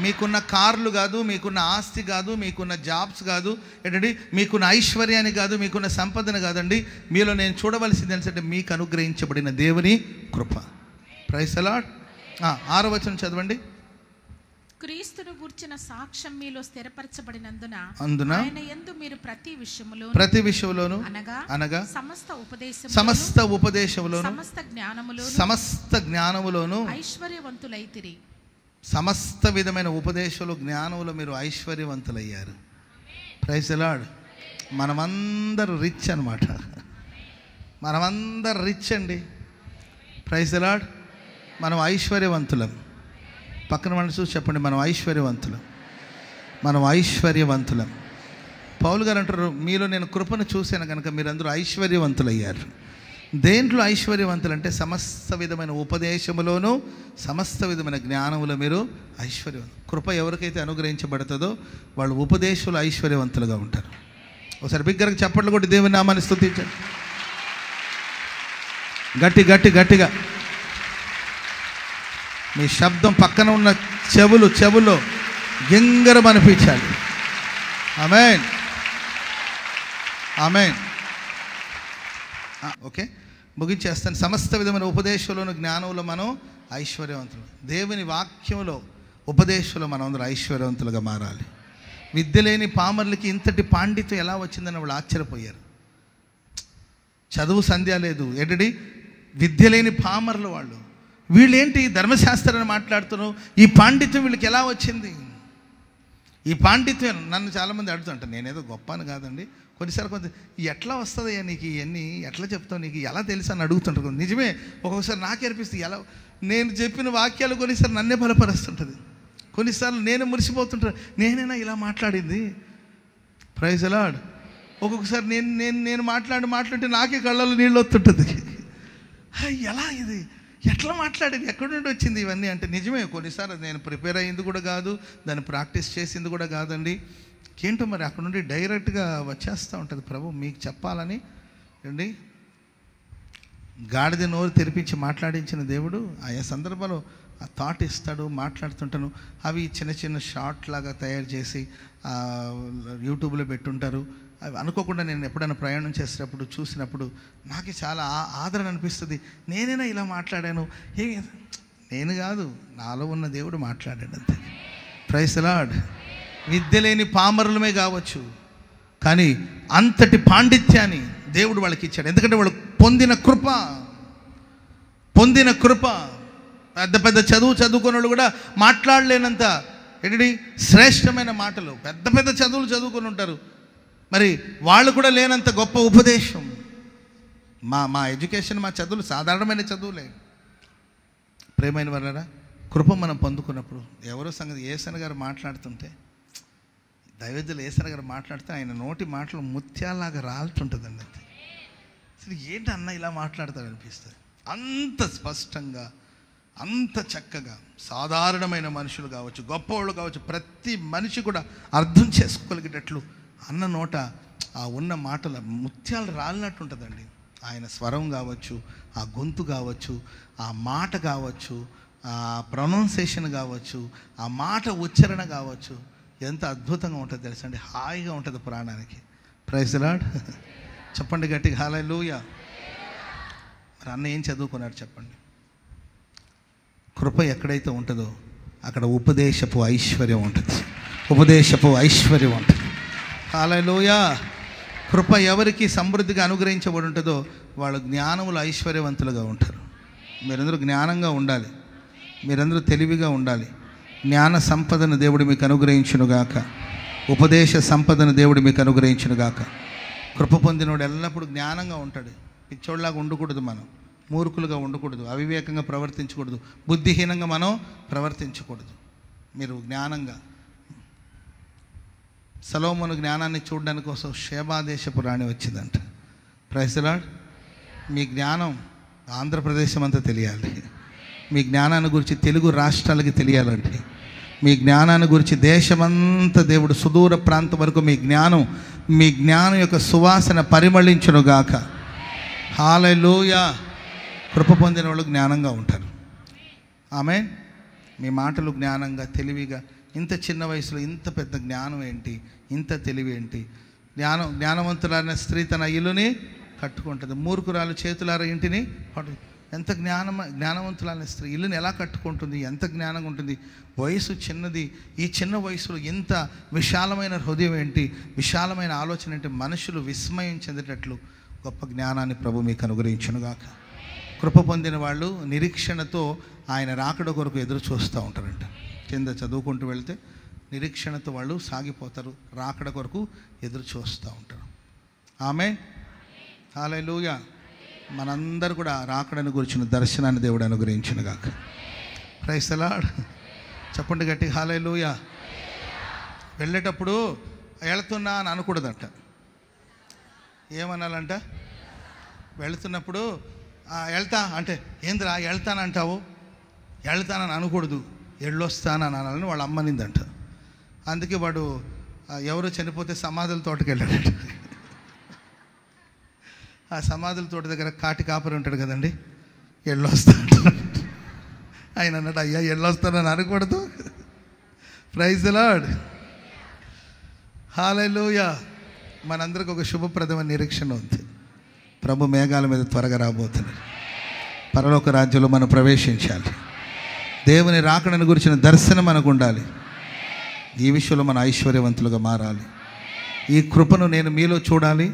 మీకున్న కార్లు కాదు, మీకున్న ఆస్తి కాదు, మీకున్న జాబ్స్ కాదు, ఏంటండి మీకున్న ఐశ్వర్యాన్ని కాదు, మీకున్న సంపదను కాదండి. మీలో నేను చూడవలసింది ఏంటంటే మీకు అనుగ్రహించబడిన దేవుని కృప. Praise the lord. 6వ వచనం చదవండి. క్రీస్తును గూర్చిన సాక్ష్యం మీలో స్థిరపరచబడినందున ఆయన యందు మీరు ప్రతి విషయములోను అనగా సమస్త ఉపదేశములోను సమస్త జ్ఞానములోను ఐశ్వర్యవంతులైతిరి. సమస్త విధమైన ఉపదేశాలు జ్ఞానములో మీరు ఐశ్వర్యవంతులయ్యారు. Praise the Lord. మనమందరూ రిచ్ అన్నమాట. మనమందరూ రిచ్ అండి. Praise the Lord. మనం ఐశ్వర్యవంతులం. పక్కన మనం చూసి చెప్పండి, మనం ఐశ్వర్యవంతులం. మనం ఐశ్వర్యవంతులం. పౌలు గారు అంటారు, మీలో నేను కృపను చూశాను కనుక మీరందరూ ఐశ్వర్యవంతులయ్యారు. దేంట్లో ఐశ్వర్యవంతులు అంటే సమస్త విధమైన ఉపదేశములోనూ సమస్త విధమైన జ్ఞానములో మీరు ఐశ్వర్యవంతులు. కృప ఎవరికైతే అనుగ్రహించబడుతుందో వాళ్ళు ఉపదేశంలో ఐశ్వర్యవంతులుగా ఉంటారు. ఒకసారి బిగ్గరగా చప్పట్లు కొట్టి దేవుని నామాన్ని స్తుతించండి. గట్టిగా మీ శబ్దం పక్కన ఉన్న చెవులో గింగరం అనిపించాలి. ఆమేన్, ఆమేన్. ఓకే, ముగించేస్తాను. సమస్త విధమైన ఉపదేశంలోను జ్ఞానంలో మనం ఐశ్వర్యవంతులు. దేవుని వాక్యంలో ఉపదేశంలో మనం అందరూ ఐశ్వర్యవంతులుగా మారాలి. విద్య లేని పామర్లకి ఇంతటి పాండిత్యం ఎలా వచ్చిందని వాళ్ళు ఆశ్చర్యపోయారు. చదువు సంధ్య లేదు, ఏంటండి విద్య లేని పామర్లు వాళ్ళు. వీళ్ళేంటి ధర్మశాస్త్రాన్ని మాట్లాడుతున్నారు, ఈ పాండిత్యం వీళ్ళకి ఎలా వచ్చింది? ఈ పాండిత్యం నన్ను చాలామంది అడుగుతుంటారు. నేనేదో గొప్ప అని కాదండి, కొన్నిసార్లు కొంచెం ఎట్లా వస్తుందయ్యా నీకు ఇవన్నీ, ఎట్లా చెప్తావు, నీకు ఎలా తెలుసు అని అడుగుతుంటారు. నిజమే, ఒక్కొక్కసారి నాకే అనిపిస్తుంది ఎలా నేను చెప్పిన వాక్యాలు కొన్నిసార్లు నన్నే బలపరుస్తుంటుంది. కొన్నిసార్లు నేను మురిసిపోతుంటాను, నేనైనా ఇలా మాట్లాడింది. Praise the Lord. ఒక్కొక్కసారి నేను మాట్లాడితే నాకే కళ్ళలో నీళ్ళు వస్తుంటుంది. ఎలా ఇది, ఎట్లా మాట్లాడేది, ఎక్కడి నుండి వచ్చింది ఇవన్నీ అంటే నిజమే. కొన్నిసార్లు నేను ప్రిపేర్ అయ్యింది కూడా కాదు, దాన్ని ప్రాక్టీస్ చేసింది కూడా కాదండి. ఏంటో మరి అక్కడ నుండి డైరెక్ట్గా వచ్చేస్తూ ఉంటుంది. ప్రభు మీకు చెప్పాలని అండి. గాడిద నోరు తెరిపించి మాట్లాడించిన దేవుడు ఆయా సందర్భాల్లో ఆ థాట్ ఇస్తాడు, మాట్లాడుతుంటాను. అవి చిన్న చిన్న షార్ట్ లాగా తయారు చేసి యూట్యూబ్లో పెట్టుంటారు. అవి అనుకోకుండా నేను ఎప్పుడైనా ప్రయాణం చేసేటప్పుడు చూసినప్పుడు నాకు చాలా ఆదరణ అనిపిస్తుంది. నేనైనా ఇలా మాట్లాడాను, నేను కాదు, నాలో ఉన్న దేవుడు మాట్లాడాడు అంతే. Praise the lord. విద్య లేని పామరులమే కావచ్చు, కానీ అంతటి పాండిత్యాన్ని దేవుడు వాళ్ళకి ఇచ్చాడు. ఎందుకంటే వాళ్ళు పొందిన కృప. పెద్ద పెద్ద చదువుకున్న వాళ్ళు కూడా మాట్లాడలేనంత ఏంటి శ్రేష్టమైన మాటలు, పెద్ద పెద్ద చదువులు చదువుకొని ఉంటారు, మరి వాళ్ళు కూడా లేనంత గొప్ప ఉపదేశం. మా ఎడ్యుకేషన్, మా చదువులు సాధారణమైన చదువులే. ప్రేమైన వాళ్ళరా, కృప మనం పొందుకున్నప్పుడు ఎవరో సంగతి ఏసన్న గారు మాట్లాడుతుంటే, దైవజ్ఞులు ఏసన్న గారు మాట్లాడితే ఆయన నోటి మాటలు ముత్యాలాగా రాలుతుంటుందండి. అంతే. అసలు ఏంటి అన్న ఇలా మాట్లాడతాడు అనిపిస్తుంది. అంత స్పష్టంగా, అంత చక్కగా, సాధారణమైన మనుషులు కావచ్చు, గొప్పవాళ్ళు కావచ్చు, ప్రతి మనిషి కూడా అర్థం చేసుకోగలిగేటట్లు అన్న నోట ఆ ఉన్న మాటల ముత్యాలు రాలినట్టు ఉంటుందండి. ఆయన స్వరం కావచ్చు, ఆ గొంతు కావచ్చు, ఆ మాట కావచ్చు, ఆ ప్రొనౌన్సేషన్ కావచ్చు, ఆ మాట ఉచ్చారణ కావచ్చు, ఎంత అద్భుతంగా ఉంటుంది తెలుసండి. హాయిగా ఉంటుంది ప్రాణానికి. Praise the Lord. చెప్పండి గట్టిగా హల్లెలూయా. మరి అన్న ఏం చదువుకున్నాడు చెప్పండి. కృప ఎక్కడైతే ఉంటుందో అక్కడ ఉపదేశపు ఐశ్వర్యం ఉంటుంది. హల్లెలూయా. కృప ఎవరికి సమృద్ధిగా అనుగ్రహించబడి ఉంటుందో వాళ్ళు జ్ఞానములు ఐశ్వర్యవంతులుగా ఉంటారు. మీరందరూ జ్ఞానంగా ఉండాలి, మీరందరూ తెలివిగా ఉండాలి. జ్ఞాన సంపదను దేవుడు మీకు అనుగ్రహించునుగాక. ఉపదేశ సంపదను దేవుడు మీకు అనుగ్రహించునుగాక. కృప పొందినోడు ఎల్లప్పుడూ జ్ఞానంగా ఉంటాడు. పిచ్చోళ్ళలాగా ఉండకూడదు, మనం మూర్ఖులుగా ఉండకూడదు, అవివేకంగా ప్రవర్తించకూడదు, బుద్ధిహీనంగా మనం ప్రవర్తించకూడదు. మీరు జ్ఞానంగా. సొలొమోను జ్ఞానాన్ని చూడడానికి కోసం షేబా దేశపు రాణి వచ్చిందంట. Praise the lord. మీ జ్ఞానం ఆంధ్రప్రదేశం అంతా తెలియాలి. మీ జ్ఞానాన్ని గురించి తెలుగు రాష్ట్రాలకి తెలియాలండి. మీ జ్ఞానాన్ని గురించి దేశమంతా దేవుడు సుదూర ప్రాంతం వరకు మీ జ్ఞానం యొక్క సువాసన పరిమళించునుగాక. హల్లెలూయా. కృప పొందిన వాళ్ళు జ్ఞానంగా ఉంటారు. ఆమేన్. మీ మాటలు జ్ఞానంగా, తెలివిగా, ఇంత చిన్న వయసులో ఇంత పెద్ద జ్ఞానం ఏంటి, ఇంత తెలివి ఏంటి? జ్ఞానవంతులైన స్త్రీ తన ఇల్లుని కట్టుకుంటుంది, మూర్ఖురాలు చేతులార ఇంటిని పడు. ఎంత జ్ఞానవంతులైన స్త్రీ ఇల్లుని ఎలా కట్టుకుంటుంది, ఎంత జ్ఞానంగా ఉంటుంది. వయసు చిన్నది, ఈ చిన్న వయసులో ఇంత విశాలమైన హృదయం ఏంటి, విశాలమైన ఆలోచన ఏంటి, మనుషులు విస్మయం చెందేటట్లు గొప్ప జ్ఞానాన్ని ప్రభు మీకు అనుగ్రహించునుగాక. కృప పొందిన వాళ్ళు నిరీక్షణతో ఆయన రాకడ కొరకు ఎదురు చూస్తూ ఉంటారంట. కింద చదువుకుంటూ వెళ్తే నిరీక్షణతో వాళ్ళు సాగిపోతారు, రాకడ కొరకు ఎదురు చూస్తూ ఉంటారు. ఆమేన్, హల్లెలూయా. మనందరూ కూడా రాకడను గురించిన దర్శనాన్ని దేవుడు అనుగ్రహించునుగాక. Praise the Lord. చెప్పండి గట్టి హల్లెలూయా. వెళ్ళేటప్పుడు వెళుతున్నా అని అనకూడదంట. ఏమనాలంట? వెళుతున్నప్పుడు వెళ్తా అంటే ఏందిరా వెళ్తానంటావు, వెళ్తానని అనకూడదు, ఎళ్ళొస్తానని అనాలని వాళ్ళ అమ్మనిందంట. అందుకే వాడు ఎవరు చనిపోతే సమాధుల తోటకి వెళ్ళాడంట. ఆ సమాధుల తోట దగ్గర కాటి కాపరి ఉంటాడు కదండి, ఎళ్ళొస్తా ఆయన అన్నట్టు, అయ్యా ఎళ్ళొస్తానని అనకూడదు. ప్రైజ్ ది లార్డ్, హల్లెలూయా. మనందరికి ఒక శుభప్రదమైన నిరీక్షణ ఉంది. ప్రభు మేఘాల మీద త్వరగా రాబోతున్నారు. పరలోక రాజ్యంలో మనం ప్రవేశించాలి. దేవుని రాకడను గురించిన దర్శనం మనకు ఉండాలి. ఈ విషయంలో మన ఐశ్వర్యవంతులుగా మారాలి. ఈ కృపను నేను మీలో చూడాలి,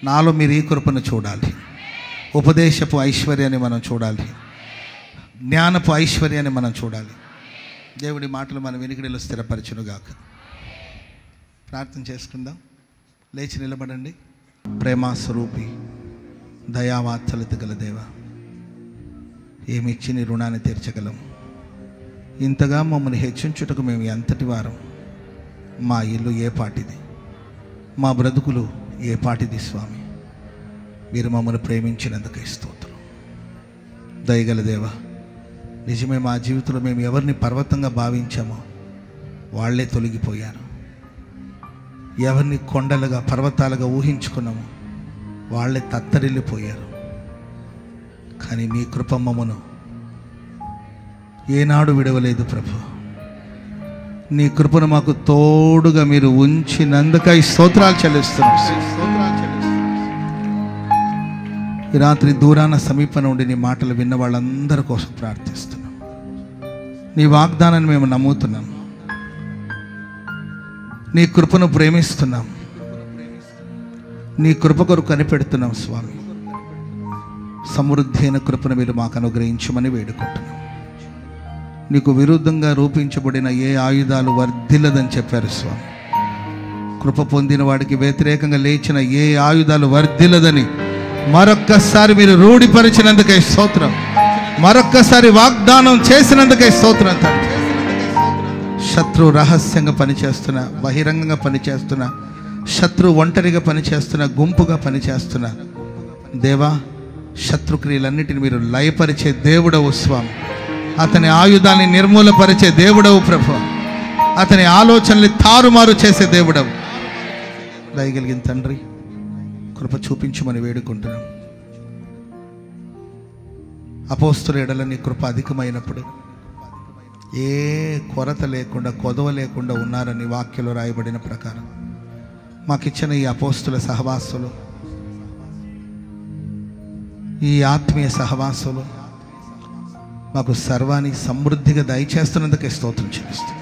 నాలో మీరు ఈ కృపను చూడాలి. ఉపదేశపు ఐశ్వర్యాన్ని మనం చూడాలి, జ్ఞానపు ఐశ్వర్యాన్ని మనం చూడాలి. దేవుడి మాటలు మన వినికిడిలో స్థిరపరచునుగాక. ప్రార్థన చేసుకుందాం. లేచి నిలబడండి. ప్రేమ స్వరూపి, దయావాత్సల్యత గల దేవ, ఏమిచ్చి నీ రుణాన్ని తీర్చగలం? ఇంతగా మమ్మల్ని హెచ్చించుటకు మేము ఎంతటి వారం? మా ఇల్లు ఏ పాటిది, మా బ్రతుకులు ఏ పాటిది స్వామి. మీరు మమ్మల్ని ప్రేమించినందుకే స్తోత్రం. దయగల దేవ, నిజమే, మా జీవితంలో మేము ఎవరిని పర్వతంగా భావించామో వాళ్ళే తొలగిపోయారు. ఎవరిని కొండలుగా, పర్వతాలుగా ఊహించుకున్నామో వాళ్ళే తత్తరిల్లిపోయారు. కానీ మీ కృప మమ్మను ఏనాడు విడవలేదు ప్రభు. నీ కృపను మాకు తోడుగా మీరు ఉంచినందుకై స్తోత్రాలు చెల్లిస్తున్నాం. ఈ రాత్రి దూరాన సమీపం నుండి నీ మాటలు విన్న వాళ్ళందరి కోసం ప్రార్థిస్తున్నాం. నీ వాగ్దానాన్ని మేము నమ్ముతున్నాం. నీ కృపను ప్రేమిస్తున్నాం. నీ కృప కొరకు కనిపెడుతున్నాం స్వామి. సమృద్ధి అయిన కృపను మీరు మాకు అనుగ్రహించమని వేడుకుంటున్నాం. నీకు విరుద్ధంగా రూపించబడిన ఏ ఆయుధాలు వర్ధిల్లదని చెప్పారు స్వామి. కృప పొందిన వాడికి వ్యతిరేకంగా లేచిన ఏ ఆయుధాలు వర్ధిల్లదని మరొక్కసారి మీరు రూఢిపరిచినందుకై స్తోత్రం. మరొక్కసారి వాగ్దానం చేసినందుకై స్తోత్రం తండ్రి. శత్రు రహస్యంగా పనిచేస్తున్నా, బహిరంగంగా పనిచేస్తున్నా, శత్రు ఒంటరిగా పనిచేస్తున్నా, గుంపుగా పనిచేస్తున్నా దేవా, శత్రుక్రియలన్నిటిని మీరు లయపరిచే దేవుడవు స్వామి. అతని ఆయుధాన్ని నిర్మూలపరిచే దేవుడవు ప్రభు. అతని ఆలోచనల్ని తారుమారు చేసే దేవుడవు. దయగలిగిన తండ్రి, కృప చూపించమని వేడుకుంటున్నాం. అపోస్తుల ఎడల నీ కృప అధికమైనప్పుడు ఏ కొరత లేకుండా, కొదవ లేకుండా ఉన్నారని వాక్యంలో రాయబడిన ప్రకారం మాకిచ్చిన ఈ అపోస్తుల సహవాసులు, ఈ ఆత్మీయ సహవాసులు మాకు సర్వాన్ని సమృద్ధిగా దయచేస్తున్నందుకే స్తోత్రం చెల్లిస్తాం.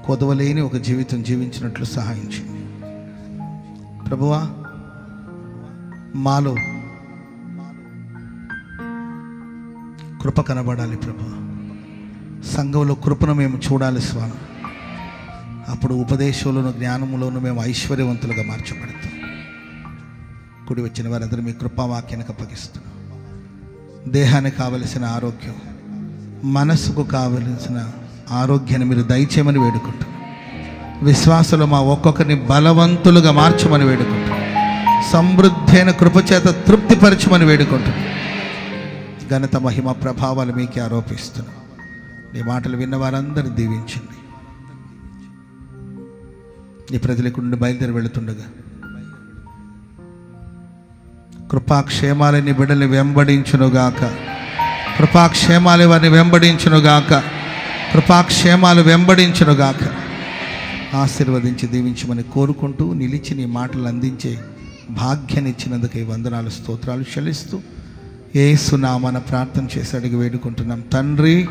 కొదవలేని ఒక జీవితం జీవించినట్లు సహాయం చేయండి ప్రభువా. మాలో కృప కనబడాలి ప్రభువా. సంఘంలో కృపను మేము చూడాలి స్వామి. అప్పుడు ఉపదేశంలోను, జ్ఞానంలోను మేము ఐశ్వర్యవంతులుగా మార్చబడతాం. కూడి వచ్చిన వారందరూ మీ కృపావాక్యానికి అప్పగిస్తున్నాం. దేహానికి కావలసిన ఆరోగ్యం, మనసుకు కావలసిన ఆరోగ్యాన్ని మీరు దయచేయమని వేడుకుంటున్నాం. విశ్వాసంలో మా ఒక్కొక్కరిని బలవంతులుగా మార్చమని వేడుకుంటున్నాం. సమృద్ధి అయిన కృపచేత తృప్తిపరచమని వేడుకుంటున్నాం. ఘనత, మహిమ, ప్రభావాలు మీకే ఆరోపిస్తున్నాం. నీ మాటలు విన్న వారందరూ దీవించండి. నీ ప్రజలకు నుండి బయలుదేరి వెళుతుండగా కృపాక్షేమాలని బిడ్డలు వెంబడించునుగాక. కృపాక్షేమాలు వారిని వెంబడించునుగాక. కృపాక్షేమాలు వెంబడించునుగాక. ఆశీర్వదించి దీవించమని కోరుకుంటూ నిలిచి నీ మాటలు అందించే భాగ్యాన్ని ఇచ్చినందుకు వందనాలు, స్తోత్రాలు చెల్లిస్తూ యేసు నామమున ప్రార్థన చేసి అడిగి వేడుకుంటున్నాం తండ్రి.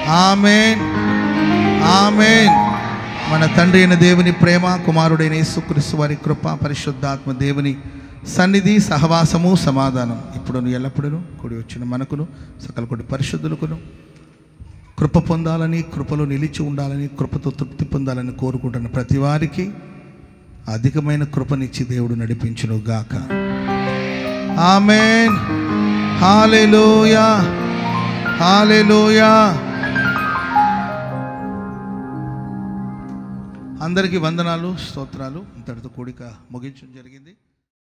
ఆమేన్, ఆమేన్. మన తండ్రి అయిన దేవుని ప్రేమ, కుమారుడైన యేసుక్రీస్తు వారి కృప, పరిశుద్ధాత్మ దేవుని సన్నిధి, సహవాసము, సమాధానం ఇప్పుడును ఎల్లప్పుడూ కూడి వచ్చిన మనకును సకల కొద్ది పరిశుద్ధులకును కృప పొందాలని, కృపలో నిలిచి ఉండాలని, కృపతో తృప్తి పొందాలని కోరుకుంటున్న ప్రతి వారికి అధికమైన కృపనిచ్చి దేవుడు నడిపించును గాక. ఆమేన్. హల్లెలూయా, హల్లెలూయా. అందరికీ వందనాలు, స్తోత్రాలు. ఇంతటితో కూడిక ముగించడం జరిగింది.